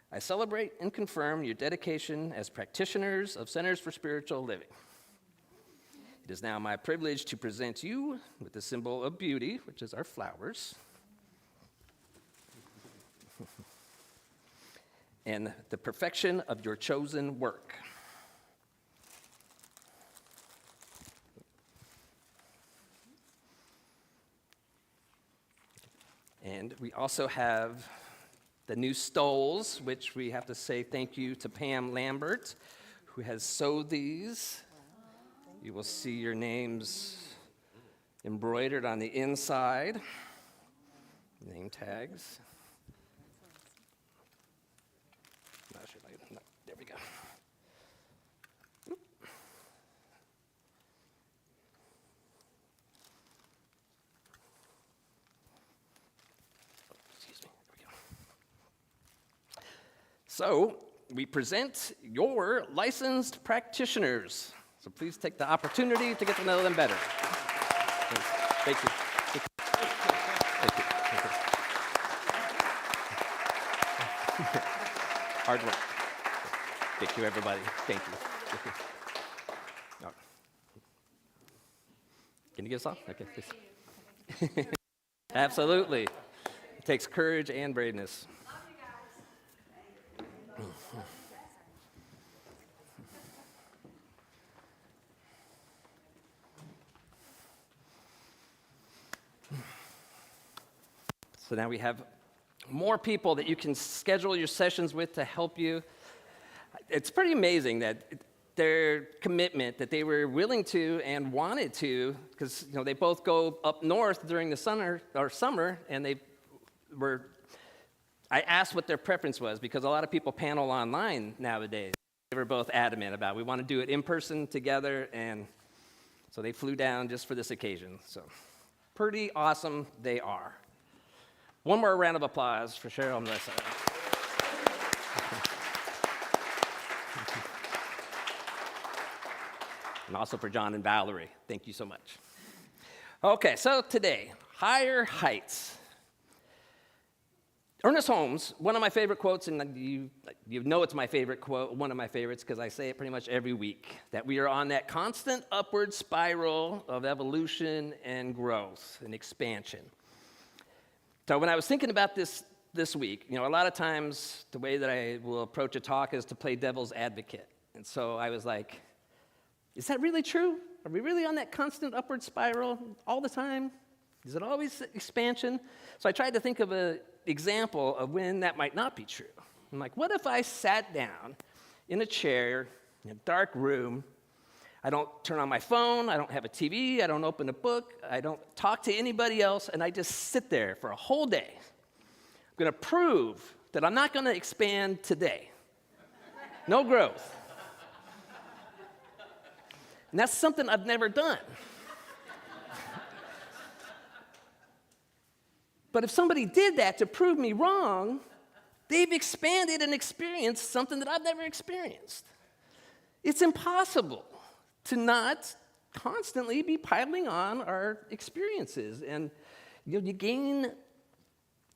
I celebrate and confirm your dedication as practitioners of Centers for Spiritual Living. It is now my privilege to present you with the symbol of beauty, which is our flowers, and the perfection of your chosen work. And we also have the new stoles, which we have to say thank you to Pam Lambert, who has sewed these. You will see your names embroidered on the inside, name tags. There we go. So, we present your licensed practitioners. So please take the opportunity to get to know them better. Thank you. Thank you. Thank you. Hard work. Thank you, everybody. Thank you. Thank you. All right. Can you get us off? Okay, please. Absolutely. It takes courage and braveness. So now we have more people that you can schedule your sessions with to help you. It's pretty amazing that their commitment, that they were willing to and wanted to, because they both go up north during the summer, and I asked what their preference was, because a lot of people panel online nowadays. They were both adamant about, we want to do it in person together, and so they flew down just for this occasion. So pretty awesome they are. One more round of applause for Cheryl and Melissa. And also for John and Valerie. Thank you so much. Okay, so today, higher heights. Ernest Holmes, one of my favorite quotes, and you know it's my favorite quote, one of my favorites, because I say it pretty much every week, that we are on that constant upward spiral of evolution and growth and expansion. So when I was thinking about this week, a lot of times the way that I will approach a talk is to play devil's advocate. And so I was like, is that really true? Are we really on that constant upward spiral all the time? Is it always expansion? So I tried to think of an example of when that might not be true. I'm like, what if I sat down in a chair in a dark room? I don't turn on my phone, I don't have a TV, I don't open a book, I don't talk to anybody else, and I just sit there for a whole day. I'm going to prove that I'm not going to expand today. No growth. And that's something I've never done. But if somebody did that to prove me wrong, they've expanded and experienced something that I've never experienced. It's impossible to not constantly be piling on our experiences. And you gain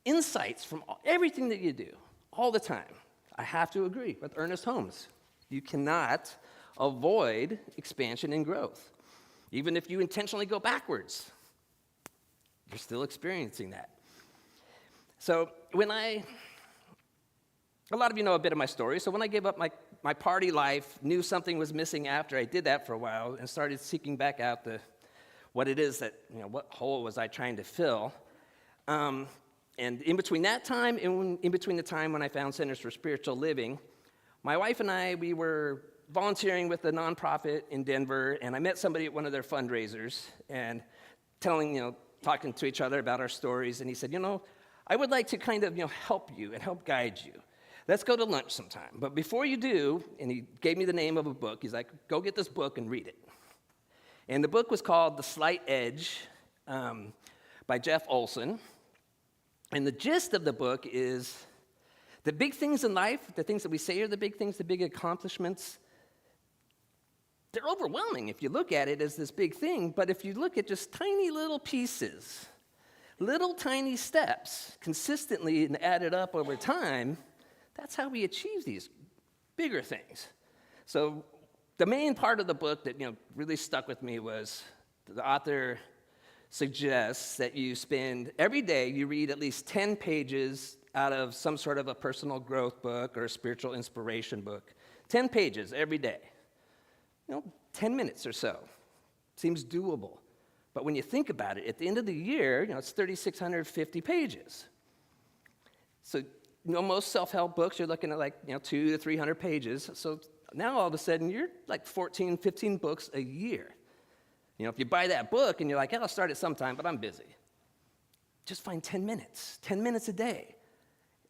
insights from everything that you do all the time. I have to agree with Ernest Holmes. You cannot avoid expansion and growth. Even if you intentionally go backwards, you're still experiencing that. So a lot of you know a bit of my story, so when I gave up my party life, knew something was missing after I did that for a while, and started seeking back out what it is that, what hole was I trying to fill. And in between that time, and in between the time when I found Centers for Spiritual Living, my wife and I, we were volunteering with a nonprofit in Denver, and I met somebody at one of their fundraisers, and talking to each other about our stories, and he said, I would like to kind of, help you and help guide you. Let's go to lunch sometime. But before you do, and he gave me the name of a book, he's like, go get this book and read it. And the book was called The Slight Edge by Jeff Olson. And the gist of the book is the big things in life, the things that we say are the big things, the big accomplishments, they're overwhelming if you look at it as this big thing. But if you look at just tiny little pieces, little tiny steps consistently and added up over time, that's how we achieve these bigger things. So the main part of the book that really stuck with me was the author suggests that you spend every day, you read at least 10 pages out of some sort of a personal growth book or a spiritual inspiration book. 10 pages every day. 10 minutes or so. Seems doable. But when you think about it, at the end of the year, it's 3,650 pages. So, most self-help books, you're looking at 200 to 300 pages. So now all of a sudden, you're like 14, 15 books a year. If you buy that book and you're like, I'll start it sometime, but I'm busy. Just find 10 minutes a day.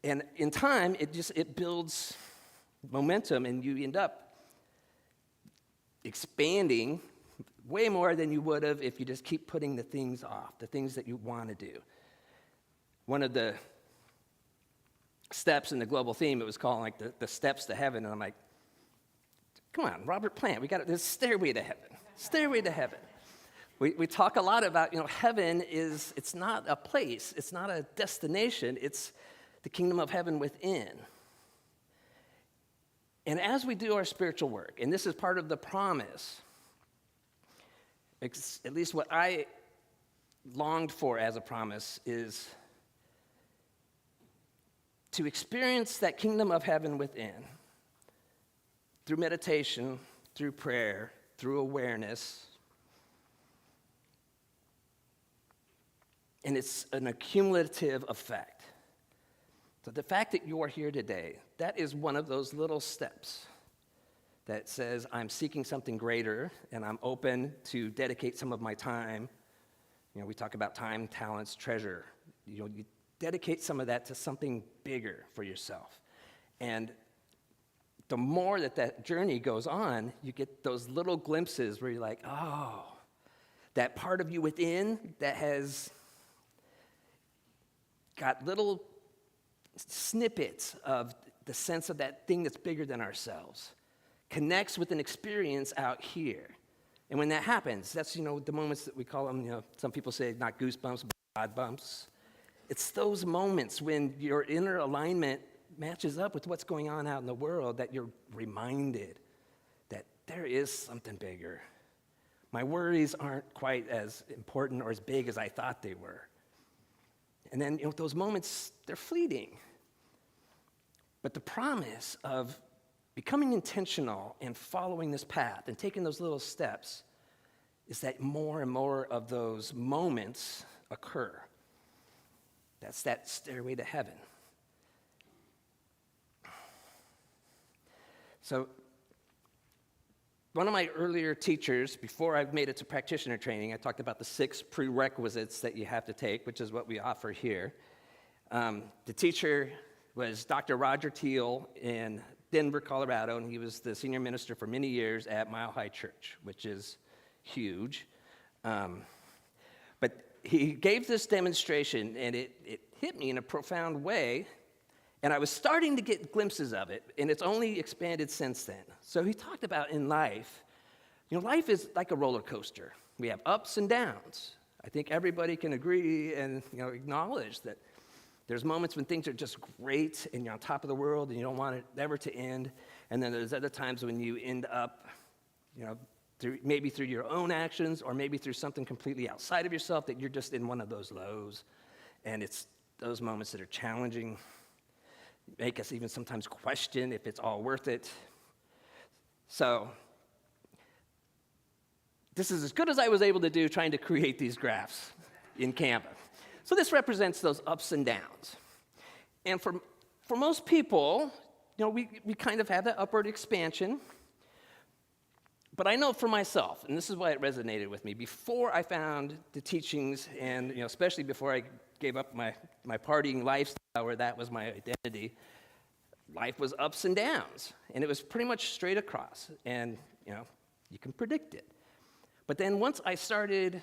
And in time, it builds momentum, and you end up expanding way more than you would have if you just keep putting the things off, the things that you want to do. One of the steps in the global theme, it was called the steps to heaven, and I'm like, come on, Robert Plant, we got this stairway to heaven, stairway to heaven. We talk a lot about, heaven it's not a place, it's not a destination, it's the kingdom of heaven within. And as we do our spiritual work, and this is part of the promise, at least what I longed for as a promise is to experience that kingdom of heaven within through meditation, through prayer, through awareness. And it's an accumulative effect. So the fact that you are here today, that is one of those little steps that says I'm seeking something greater and I'm open to dedicate some of my time. We talk about time, talents, treasure. You dedicate some of that to something bigger for yourself. And the more that journey goes on, you get those little glimpses where you're like, oh, that part of you within that has got little snippets of the sense of that thing that's bigger than ourselves connects with an experience out here And when that happens, that's, the moments that we call them, some people say not goosebumps, but God bumps. It's those moments when your inner alignment matches up with what's going on out in the world that you're reminded that there is something bigger. My worries aren't quite as important or as big as I thought they were. And then, those moments, they're fleeting. But the promise of becoming intentional and following this path and taking those little steps is that more and more of those moments occur. That's that stairway to heaven. So, one of my earlier teachers, before I made it to practitioner training, I talked about the 6 prerequisites that you have to take, which is what we offer here. The teacher was Dr. Roger Teal in Denver, Colorado, and he was the senior minister for many years at Mile High Church, which is huge. But he gave this demonstration, and it hit me in a profound way, and I was starting to get glimpses of it, and it's only expanded since then. So he talked about in life, life is like a roller coaster. We have ups and downs. I think everybody can agree and acknowledge that there's moments when things are just great and you're on top of the world and you don't want it ever to end. And then there's other times when you end up, maybe through your own actions or maybe through something completely outside of yourself that you're just in one of those lows. And it's those moments that are challenging, make us even sometimes question if it's all worth it. So this is as good as I was able to do trying to create these graphs in Canva. So this represents those ups and downs. And for most people, we kind of have that upward expansion. But I know for myself, and this is why it resonated with me, before I found the teachings and, especially before I gave up my partying lifestyle where that was my identity, life was ups and downs. And it was pretty much straight across. And, you can predict it. But then once I started,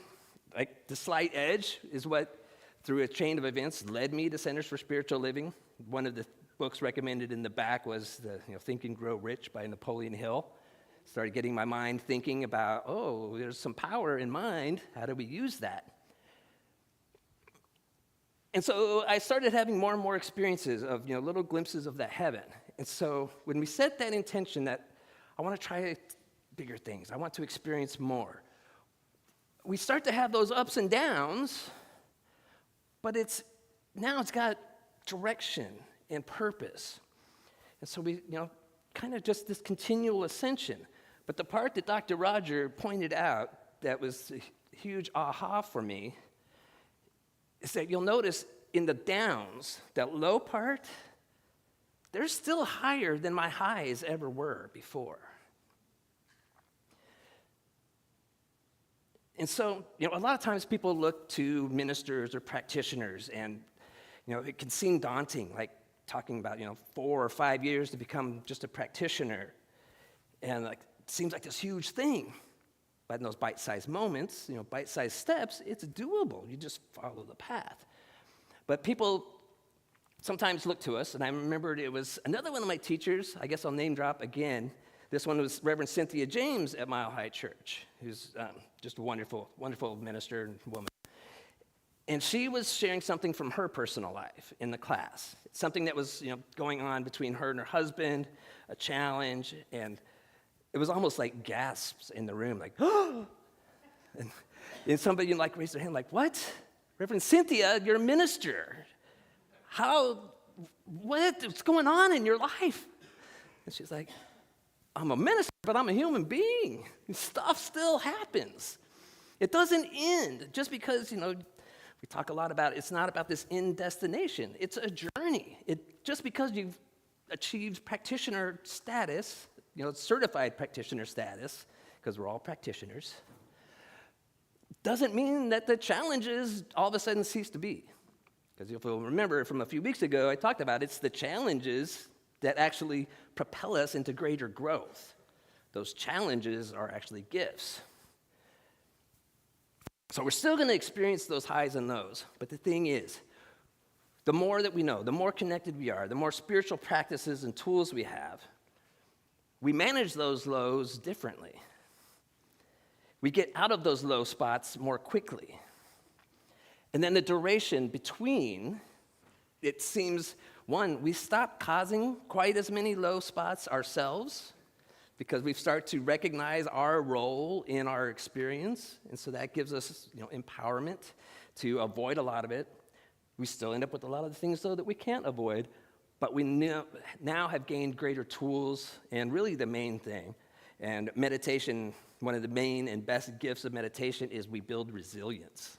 the slight edge is what, through a chain of events, led me to Centers for Spiritual Living. One of the books recommended in the back was the Think and Grow Rich by Napoleon Hill. Started getting my mind thinking about, there's some power in mind. How do we use that? And so I started having more and more experiences of little glimpses of that heaven. And so when we set that intention that I want to try bigger things, I want to experience more, we start to have those ups and downs. But it's got direction and purpose. And so we, kind of just this continual ascension. But the part that Dr. Roger pointed out that was a huge aha for me is that you'll notice in the downs, that low part, they're still higher than my highs ever were before. And so, a lot of times people look to ministers or practitioners, and, it can seem daunting, like talking about, 4 or 5 years to become just a practitioner. And, it seems like this huge thing. But in those bite-sized moments, bite-sized steps, it's doable. You just follow the path. But people sometimes look to us, and I remembered it was another one of my teachers, I guess I'll name drop again. This one was Reverend Cynthia James at Mile High Church, who's just a wonderful, wonderful minister and woman. And she was sharing something from her personal life in the class. Something that was, going on between her and her husband, a challenge, and it was almost like gasps in the room, like, oh! And somebody raised their hand, like, what? Reverend Cynthia, you're a minister. What's going on in your life? And she's like, I'm a minister, but I'm a human being. Stuff still happens. It doesn't end just because, we talk a lot about it's not about this end destination. It's a journey. Just because you've achieved practitioner status, certified practitioner status, because we're all practitioners, doesn't mean that the challenges all of a sudden cease to be. Because if you'll remember from a few weeks ago, I talked about it's the challenges that actually propel us into greater growth. Those challenges are actually gifts. So we're still going to experience those highs and lows. But the thing is, the more that we know, the more connected we are, the more spiritual practices and tools we have, we manage those lows differently. we get out of those low spots more quickly. And then the duration between, it seems, one, we stop causing quite as many low spots ourselves because we start to recognize our role in our experience. And so that gives us, empowerment to avoid a lot of it. We still end up with a lot of the things, though, that we can't avoid. But we now have gained greater tools, and really the main thing, and meditation, one of the main and best gifts of meditation is we build resilience.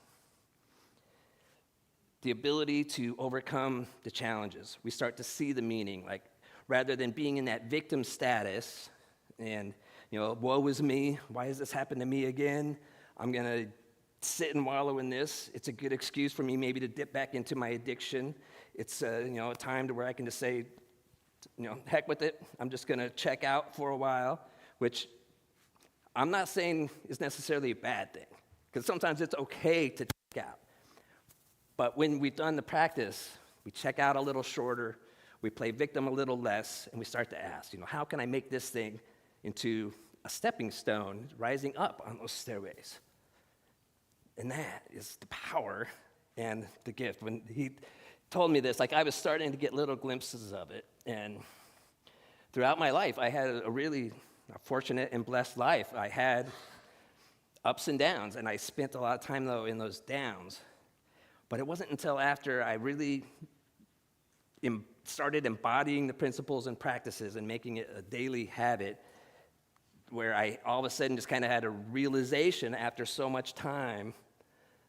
The ability to overcome the challenges. We start to see the meaning, like rather than being in that victim status and, woe is me, why has this happened to me again? I'm going to sit and wallow in this. It's a good excuse for me maybe to dip back into my addiction. It's a time to where I can just say, heck with it. I'm just going to check out for a while, which I'm not saying is necessarily a bad thing, because sometimes it's okay to check out. But when we've done the practice, we check out a little shorter, we play victim a little less, and we start to ask, how can I make this thing into a stepping stone rising up on those stairways? And that is the power and the gift. When he told me this, I was starting to get little glimpses of it. And throughout my life, I had a really fortunate and blessed life. I had ups and downs, and I spent a lot of time, though, in those downs. But it wasn't until after I really started embodying the principles and practices and making it a daily habit where I all of a sudden just kind of had a realization after so much time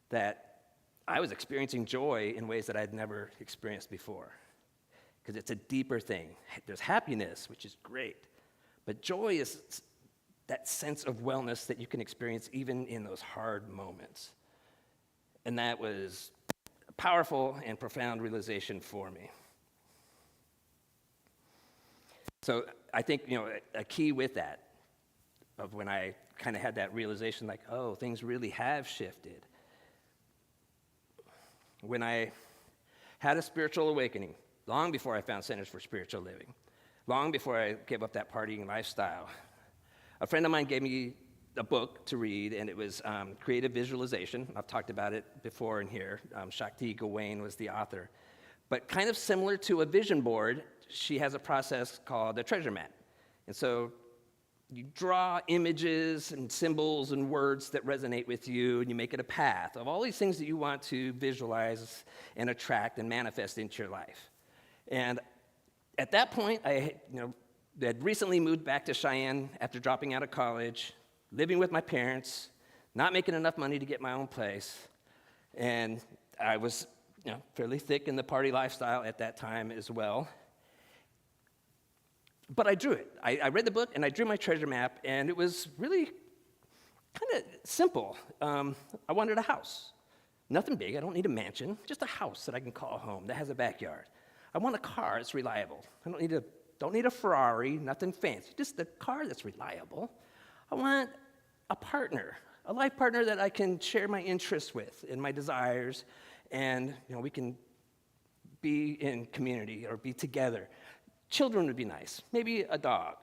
that I was experiencing joy in ways that I'd never experienced before. Because it's a deeper thing. There's happiness, which is great. But joy is that sense of wellness that you can experience even in those hard moments. And that was a powerful and profound realization for me. So I think, a key with that, of when I kind of had that realization, things really have shifted. When I had a spiritual awakening, long before I found Centers for Spiritual Living, long before I gave up that partying lifestyle, a friend of mine gave me a book to read, and it was Creative Visualization. I've talked about it before in here. Shakti Gawain was the author. But kind of similar to a vision board, she has a process called a treasure map. And so you draw images and symbols and words that resonate with you, and you make it a path of all these things that you want to visualize and attract and manifest into your life. And at that point, I had recently moved back to Cheyenne after dropping out of college, living with my parents, not making enough money to get my own place. And I was fairly thick in the party lifestyle at that time as well. But I drew it. I read the book, and I drew my treasure map, and it was really kind of simple. I wanted a house. Nothing big. I don't need a mansion. Just a house that I can call home that has a backyard. I want a car that's reliable. I don't need a Ferrari, nothing fancy. Just a car that's reliable. I want a partner, a life partner that I can share my interests with and my desires, and we can be in community or be together. Children would be nice. Maybe a dog.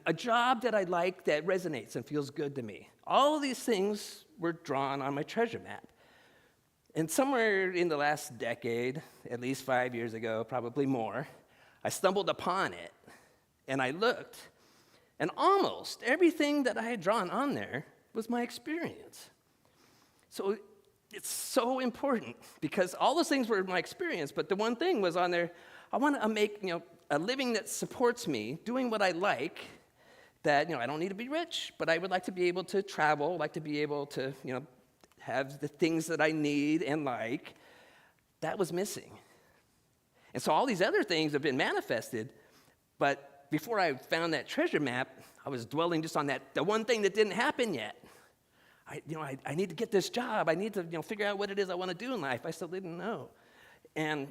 A job that I like that resonates and feels good to me. All of these things were drawn on my treasure map. And somewhere in the last decade, at least 5 years ago, probably more, I stumbled upon it, and I looked, and almost everything that I had drawn on there was my experience. So it's so important, because all those things were my experience, but the one thing was on there, I want to make, a living that supports me, doing what I like, that, I don't need to be rich, but I would like to be able to travel, like to be able to, have the things that I need and like. That was missing. And so all these other things have been manifested, but before I found that treasure map, I was dwelling just on the one thing that didn't happen yet. I need to get this job. I need to, figure out what it is I want to do in life. I still didn't know. And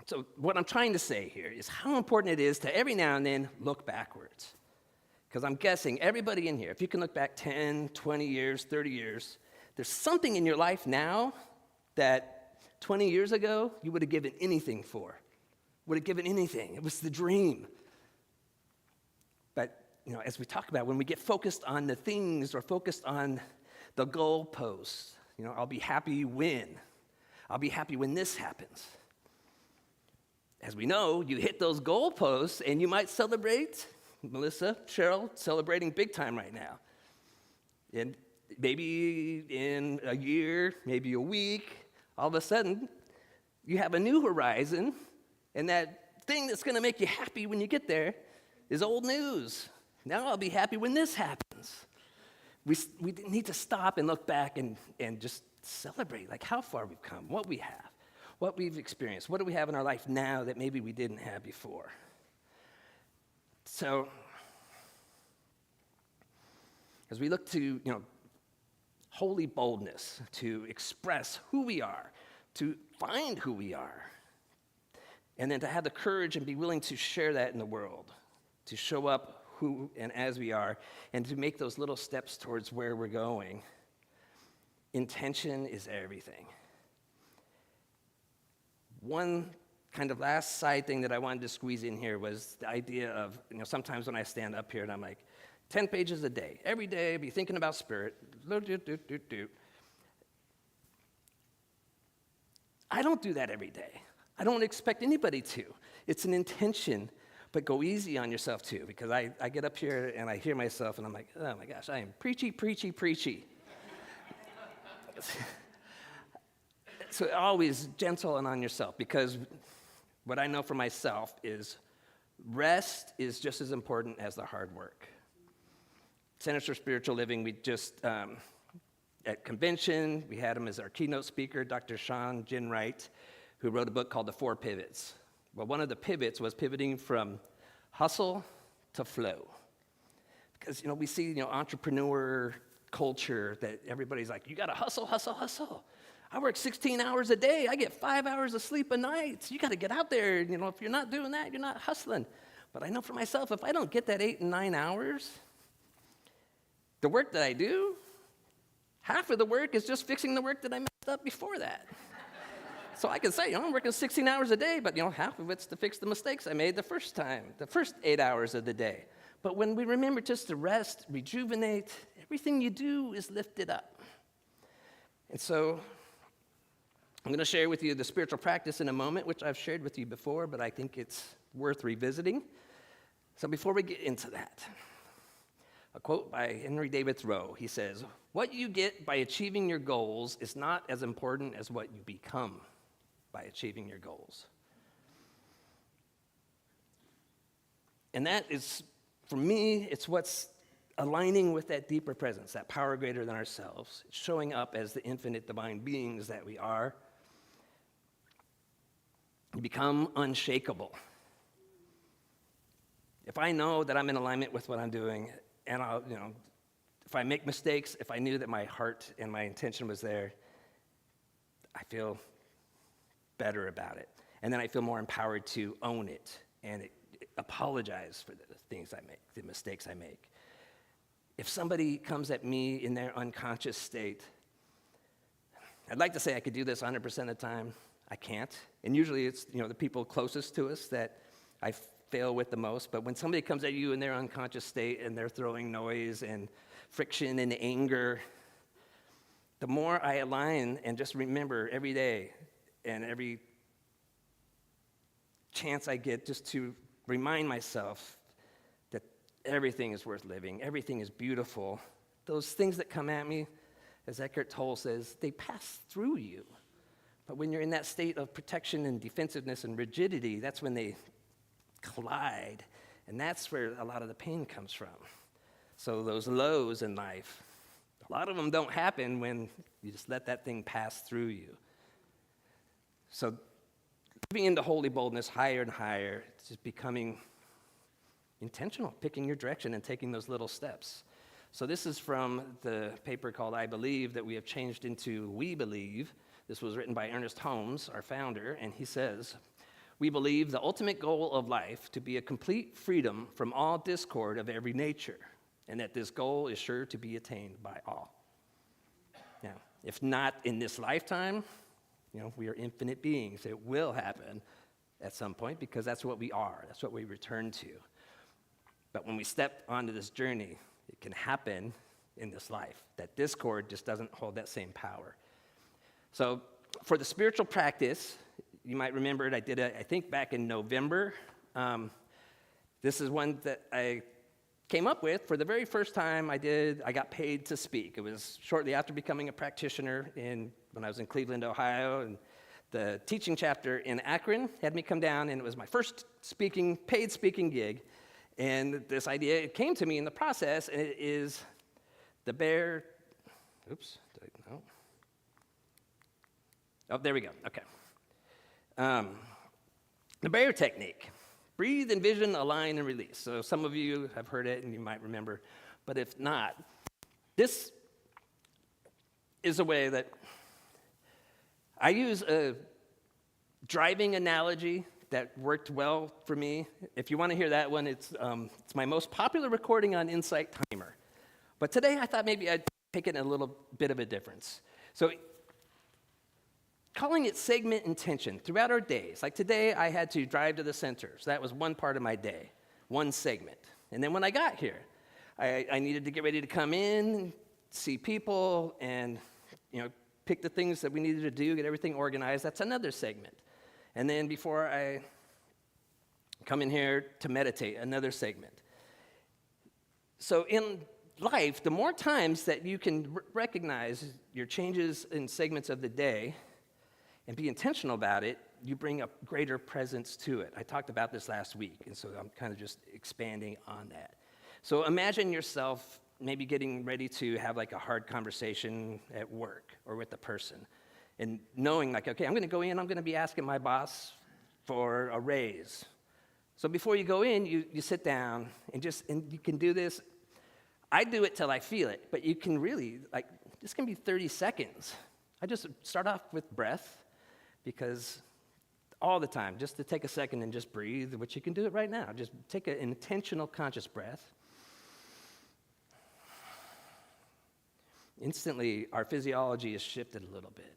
so what I'm trying to say here is how important it is to every now and then look backwards. Because I'm guessing everybody in here, if you can look back 10, 20 years, 30 years, there's something in your life now that 20 years ago you would have given anything for. Would have given anything. It was the dream. But as we talk about, when we get focused on the things or focused on the goalposts, I'll be happy when. I'll be happy when this happens. As we know, you hit those goalposts and you might celebrate. Melissa, Cheryl, celebrating big time right now. And maybe in a year, maybe a week, all of a sudden, you have a new horizon, and that thing that's going to make you happy when you get there is old news. Now I'll be happy when this happens. We need to stop and look back and just celebrate, like how far we've come, what we have, what we've experienced, what do we have in our life now that maybe we didn't have before. So, as we look to, holy boldness, to express who we are, to find who we are, and then to have the courage and be willing to share that in the world, to show up who and as we are, and to make those little steps towards where we're going. Intention is everything. One kind of last side thing that I wanted to squeeze in here was the idea of, sometimes when I stand up here and I'm like, 10 pages a day. Every day, be thinking about spirit. I don't do that every day. I don't expect anybody to. It's an intention, but go easy on yourself too, because I get up here and I hear myself and I'm like, oh my gosh, I am preachy. So always gentle and on yourself, because what I know for myself is rest is just as important as the hard work. Centers for Spiritual Living, we just, at convention, we had him as our keynote speaker, Dr. Sean Ginwright, who wrote a book called The Four Pivots. Well, one of the pivots was pivoting from hustle to flow. Because, we see, entrepreneur culture that everybody's like, you got to hustle. I work 16 hours a day. I get 5 hours of sleep a night. You got to get out there. If you're not doing that, you're not hustling. But I know for myself, if I don't get that 8 and 9 hours, the work that I do, half of the work is just fixing the work that I messed up before that. So I can say, I'm working 16 hours a day, but half of it's to fix the mistakes I made the first time, the first 8 hours of the day. But when we remember just to rest, rejuvenate, everything you do is lifted up. And so I'm going to share with you the spiritual practice in a moment, which I've shared with you before, but I think it's worth revisiting. So before we get into that, a quote by Henry David Thoreau. He says, "What you get by achieving your goals is not as important as what you become by achieving your goals." And that is, for me, it's what's aligning with that deeper presence, that power greater than ourselves, showing up as the infinite divine beings that we are. You become unshakable. If I know that I'm in alignment with what I'm doing, and if I make mistakes, if I knew that my heart and my intention was there, I feel better about it. And then I feel more empowered to own it and apologize for the things I make, the mistakes I make. If somebody comes at me in their unconscious state, I'd like to say I could do this 100% of the time. I can't. And usually it's, the people closest to us that I fail with the most. But when somebody comes at you in their unconscious state and they're throwing noise and friction and anger, the more I align and just remember every day and every chance I get just to remind myself that everything is worth living, everything is beautiful. Those things that come at me, as Eckhart Tolle says, they pass through you. But when you're in that state of protection and defensiveness and rigidity, that's when they collide. And that's where a lot of the pain comes from. So those lows in life, a lot of them don't happen when you just let that thing pass through you. So moving into holy boldness higher and higher, it's just becoming intentional, picking your direction and taking those little steps. So this is from the paper called I Believe that we have changed into We Believe. This was written by Ernest Holmes, our founder, and he says, "We believe the ultimate goal of life to be a complete freedom from all discord of every nature, and that this goal is sure to be attained by all." Now, if not in this lifetime, we are infinite beings. It will happen at some point because that's what we are. That's what we return to. But when we step onto this journey, it can happen in this life, that discord just doesn't hold that same power. So for the spiritual practice, you might remember it, I did it, I think, back in November. This is one that I came up with for the very first time I got paid to speak. It was shortly after becoming a practitioner when I was in Cleveland, Ohio, and the teaching chapter in Akron had me come down, and it was my first paid speaking gig. And this idea, it came to me in the process, and it is the bear, no. Oh, there we go, okay. The bear technique. Breathe, envision, align, and release. So some of you have heard it, and you might remember. But if not, this is a way that I use a driving analogy that worked well for me. If you want to hear that one, it's my most popular recording on Insight Timer. But today I thought maybe I'd take it in a little bit of a difference. So calling it segment intention throughout our days. Like today, I had to drive to the center. So that was one part of my day, one segment. And then when I got here, I needed to get ready to come in, see people, and pick the things that we needed to do, get everything organized. That's another segment. And then before I come in here to meditate, another segment. So in life, the more times that you can recognize your changes in segments of the day and be intentional about it, you bring a greater presence to it. I talked about this last week, and so I'm kind of just expanding on that. So imagine yourself maybe getting ready to have like a hard conversation at work or with a person, and knowing like, okay, I'm going to go in, I'm going to be asking my boss for a raise. So before you go in, you sit down and you can do this. I do it till I feel it, but you can really, this can be 30 seconds. I just start off with breath, because all the time, just to take a second and just breathe, which you can do it right now. Just take an intentional, conscious breath. Instantly, our physiology is shifted a little bit.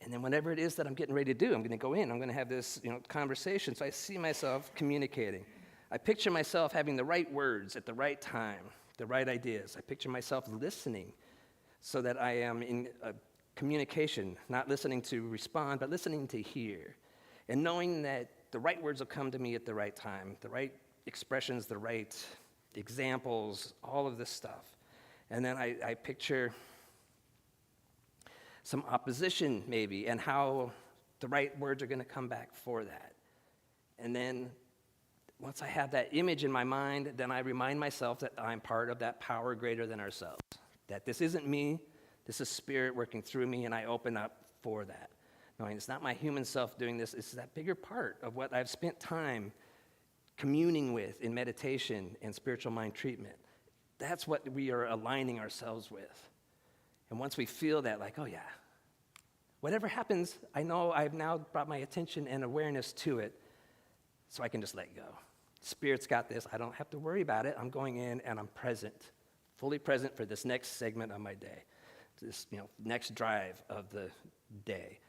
And then whatever it is that I'm getting ready to do, I'm going to go in, I'm going to have this conversation. So I see myself communicating. I picture myself having the right words at the right time, the right ideas. I picture myself listening so that I am in a communication, not listening to respond, but listening to hear. And knowing that the right words will come to me at the right time, the right expressions, the right examples, all of this stuff. And then I picture some opposition maybe, and how the right words are going to come back for that. And then once I have that image in my mind, then I remind myself that I'm part of that power greater than ourselves, that this isn't me, this is Spirit working through me, and I open up for that. Knowing it's not my human self doing this, it's that bigger part of what I've spent time communing with in meditation and spiritual mind treatment. That's what we are aligning ourselves with. And once we feel that, like, oh yeah, whatever happens, I know I've now brought my attention and awareness to it, so I can just let go. Spirit's got this. I don't have to worry about it. I'm going in and I'm present, fully present for this next segment of my day, this next drive of the day,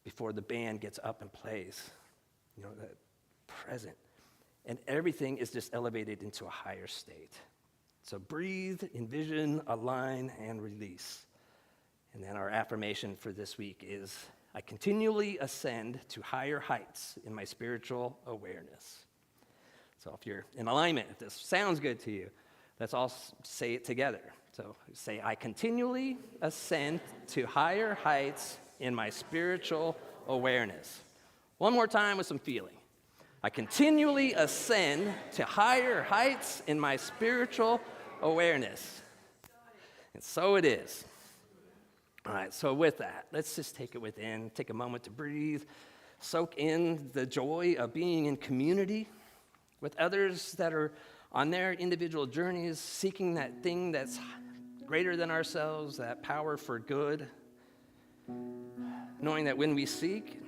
before the band gets up and plays. That present, and everything is just elevated into a higher state. So breathe, envision, align, and release. And then our affirmation for this week is, I continually ascend to higher heights in my spiritual awareness. So if you're in alignment, if this sounds good to you, let's all say it together. So say, I continually ascend to higher heights in my spiritual awareness. One more time with some feeling. I continually ascend to higher heights in my spiritual awareness. And so it is. All right, so with that, let's just take it within, take a moment to breathe, soak in the joy of being in community with others that are on their individual journeys, seeking that thing that's greater than ourselves, that power for good, knowing that when we seek,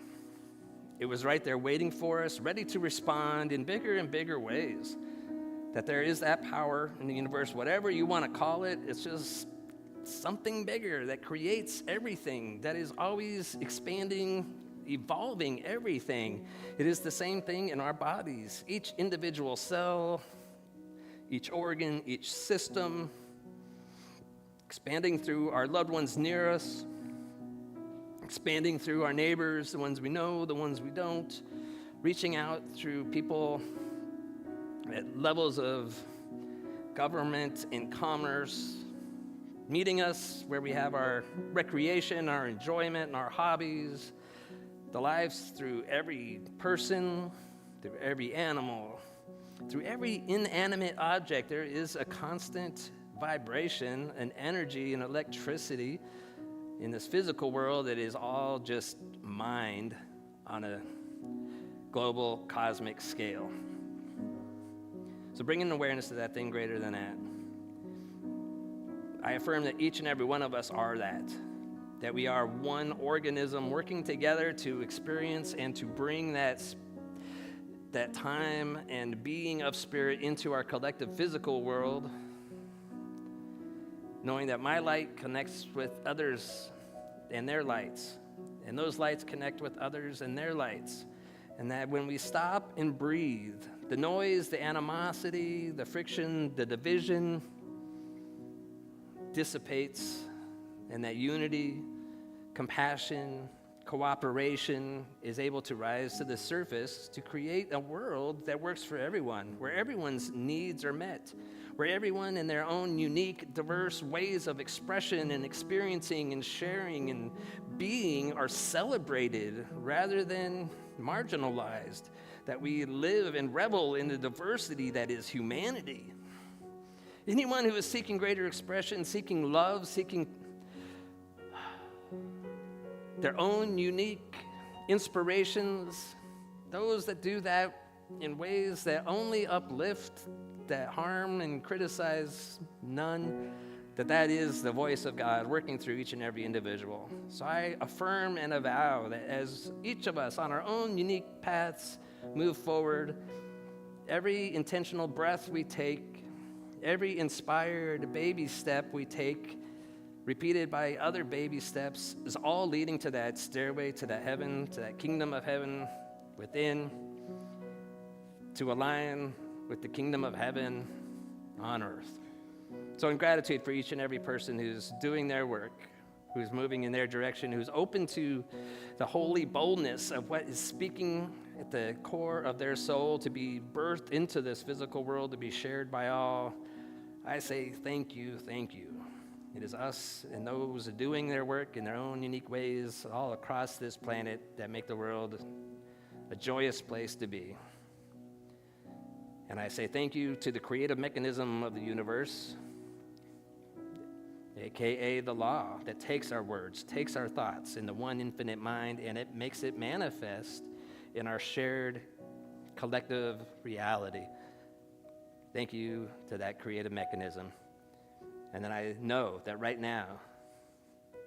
it was right there waiting for us, ready to respond in bigger and bigger ways, that there is that power in the universe, whatever you want to call it, it's just something bigger that creates everything, that is always expanding, evolving everything. It is the same thing in our bodies. Each individual cell, each organ, each system, expanding through our loved ones near us, expanding through our neighbors, the ones we know, the ones we don't, reaching out through people at levels of government and commerce, meeting us where we have our recreation, our enjoyment, and our hobbies, the lives through every person, through every animal, through every inanimate object. There is a constant vibration, an energy, and electricity in this physical world that is all just mind on a global cosmic scale. So bringing awareness to that thing greater than that. I affirm that each and every one of us are that we are one organism working together to experience and to bring that time and being of spirit into our collective physical world, knowing that my light connects with others and their lights, and those lights connect with others and their lights, and that when we stop and breathe, the noise, the animosity, the friction, the division dissipates, and that unity, compassion, cooperation is able to rise to the surface to create a world that works for everyone, where everyone's needs are met, where everyone in their own unique, diverse ways of expression and experiencing and sharing and being are celebrated rather than marginalized, that we live and revel in the diversity that is humanity. Anyone who is seeking greater expression, seeking love, seeking their own unique inspirations, those that do that in ways that only uplift, that harm and criticize none, that is the voice of God working through each and every individual. So I affirm and avow that as each of us on our own unique paths move forward, every intentional breath we take, every inspired baby step we take, repeated by other baby steps, is all leading to that stairway, to that heaven, to that kingdom of heaven within, to align with the kingdom of heaven on earth. So in gratitude for each and every person who's doing their work, who's moving in their direction, who's open to the holy boldness of what is speaking at the core of their soul to be birthed into this physical world, to be shared by all, I say thank you, thank you. It is us and those doing their work in their own unique ways all across this planet that make the world a joyous place to be. And I say thank you to the creative mechanism of the universe, aka the law that takes our words, takes our thoughts in the one infinite mind, and it makes it manifest in our shared collective reality. Thank you to that creative mechanism. And then I know that right now,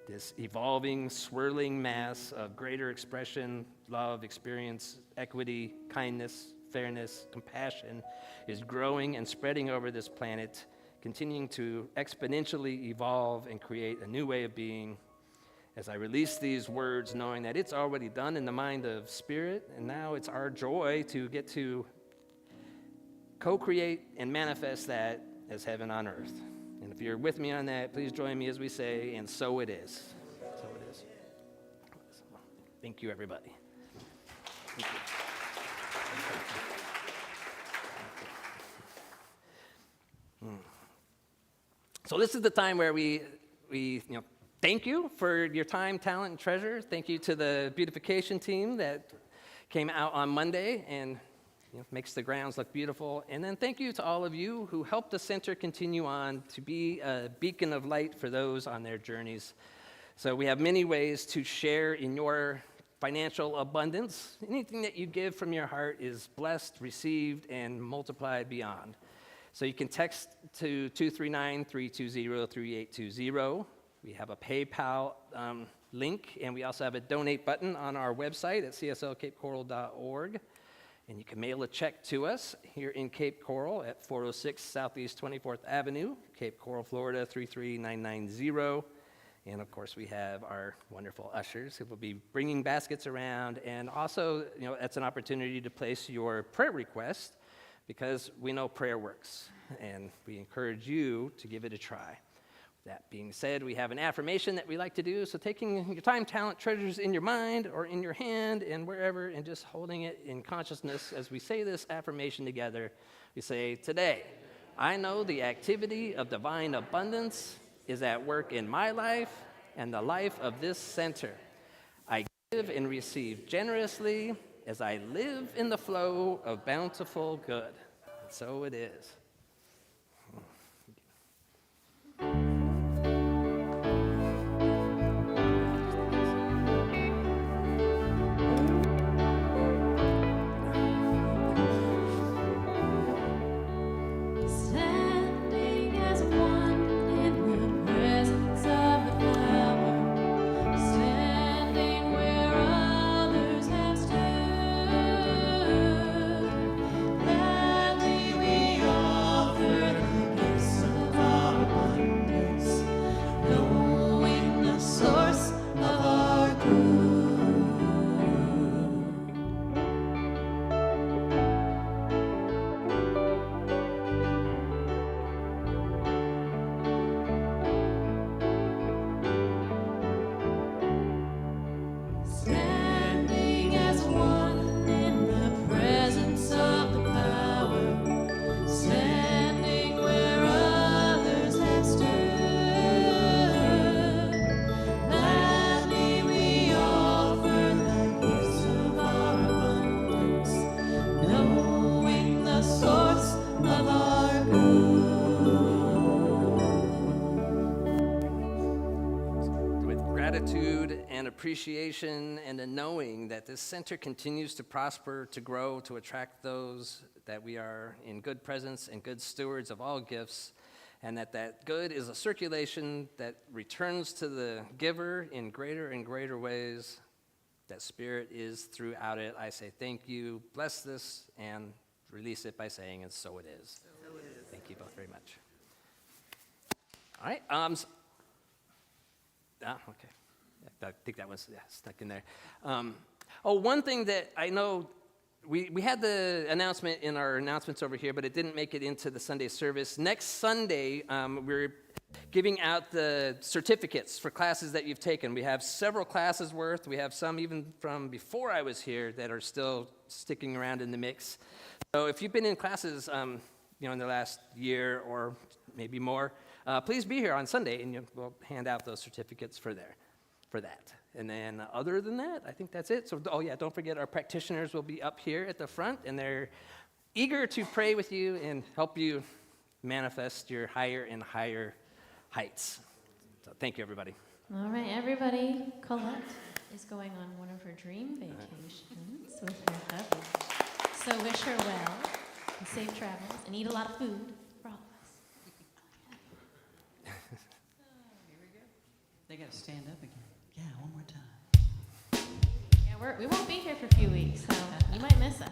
this evolving, swirling mass of greater expression, love, experience, equity, kindness, fairness, compassion is growing and spreading over this planet, continuing to exponentially evolve and create a new way of being. As I release these words, knowing that it's already done in the mind of spirit, and now it's our joy to get to co-create and manifest that as heaven on earth. And if you're with me on that, please join me as we say, and so it is. So it is. Thank you, everybody. Thank you. So this is the time where we thank you for your time, talent, and treasure. Thank you to the beautification team that came out on Monday and makes the grounds look beautiful. And then thank you to all of you who helped the center continue on to be a beacon of light for those on their journeys. So we have many ways to share in your financial abundance. Anything that you give from your heart is blessed, received, and multiplied beyond. So you can text to 239-320-3820. We have a PayPal link, and we also have a donate button on our website at cslcapecoral.org. And you can mail a check to us here in Cape Coral at 406 Southeast 24th Avenue, Cape Coral, Florida 33990. And of course, we have our wonderful ushers who will be bringing baskets around. And also, that's an opportunity to place your prayer request, because we know prayer works. and we encourage you to give it a try. That being said, we have an affirmation that we like to do, so taking your time, talent, treasures in your mind or in your hand and wherever, and just holding it in consciousness as we say this affirmation together, we say, today, I know the activity of divine abundance is at work in my life and the life of this center. I give and receive generously as I live in the flow of bountiful good. And so it is. Standing as one in the presence of the power, standing where others have stood. Gladly we offer the gifts of our abundance, knowing the source of our good. Standing as one in the presence of the power, standing where others have stood. Gladly we offer the gifts of our abundance, knowing the source of our good. With gratitude and appreciation and a knowing that this center continues to prosper, to grow, to attract those, that we are in good presence and good stewards of all gifts, and that good is a circulation that returns to the giver in greater and greater ways. That Spirit is throughout it. I say thank you, bless this, and release it by saying, and so it is. Thank you both very much. All right. Okay. I think that was stuck in there. One thing that I know, we had the announcement in our announcements over here, but it didn't make it into the Sunday service. Next Sunday, we're giving out the certificates for classes that you've taken. We have several classes worth. We have some even from before I was here that are still sticking around in the mix. So if you've been in classes, in the last year or maybe more, please be here on Sunday, and we'll hand out those certificates for that. And then other than that, I think that's it. So, don't forget our practitioners will be up here at the front, and they're eager to pray with you and help you manifest your higher and higher heights. So thank you, everybody. All right, everybody. Colette is going on one of her dream vacations with her hubby. So wish her well, and safe travels, and eat a lot of food for all of us. They got to stand up again. Yeah, one more time. Yeah, we won't be here for a few weeks, so you might miss us.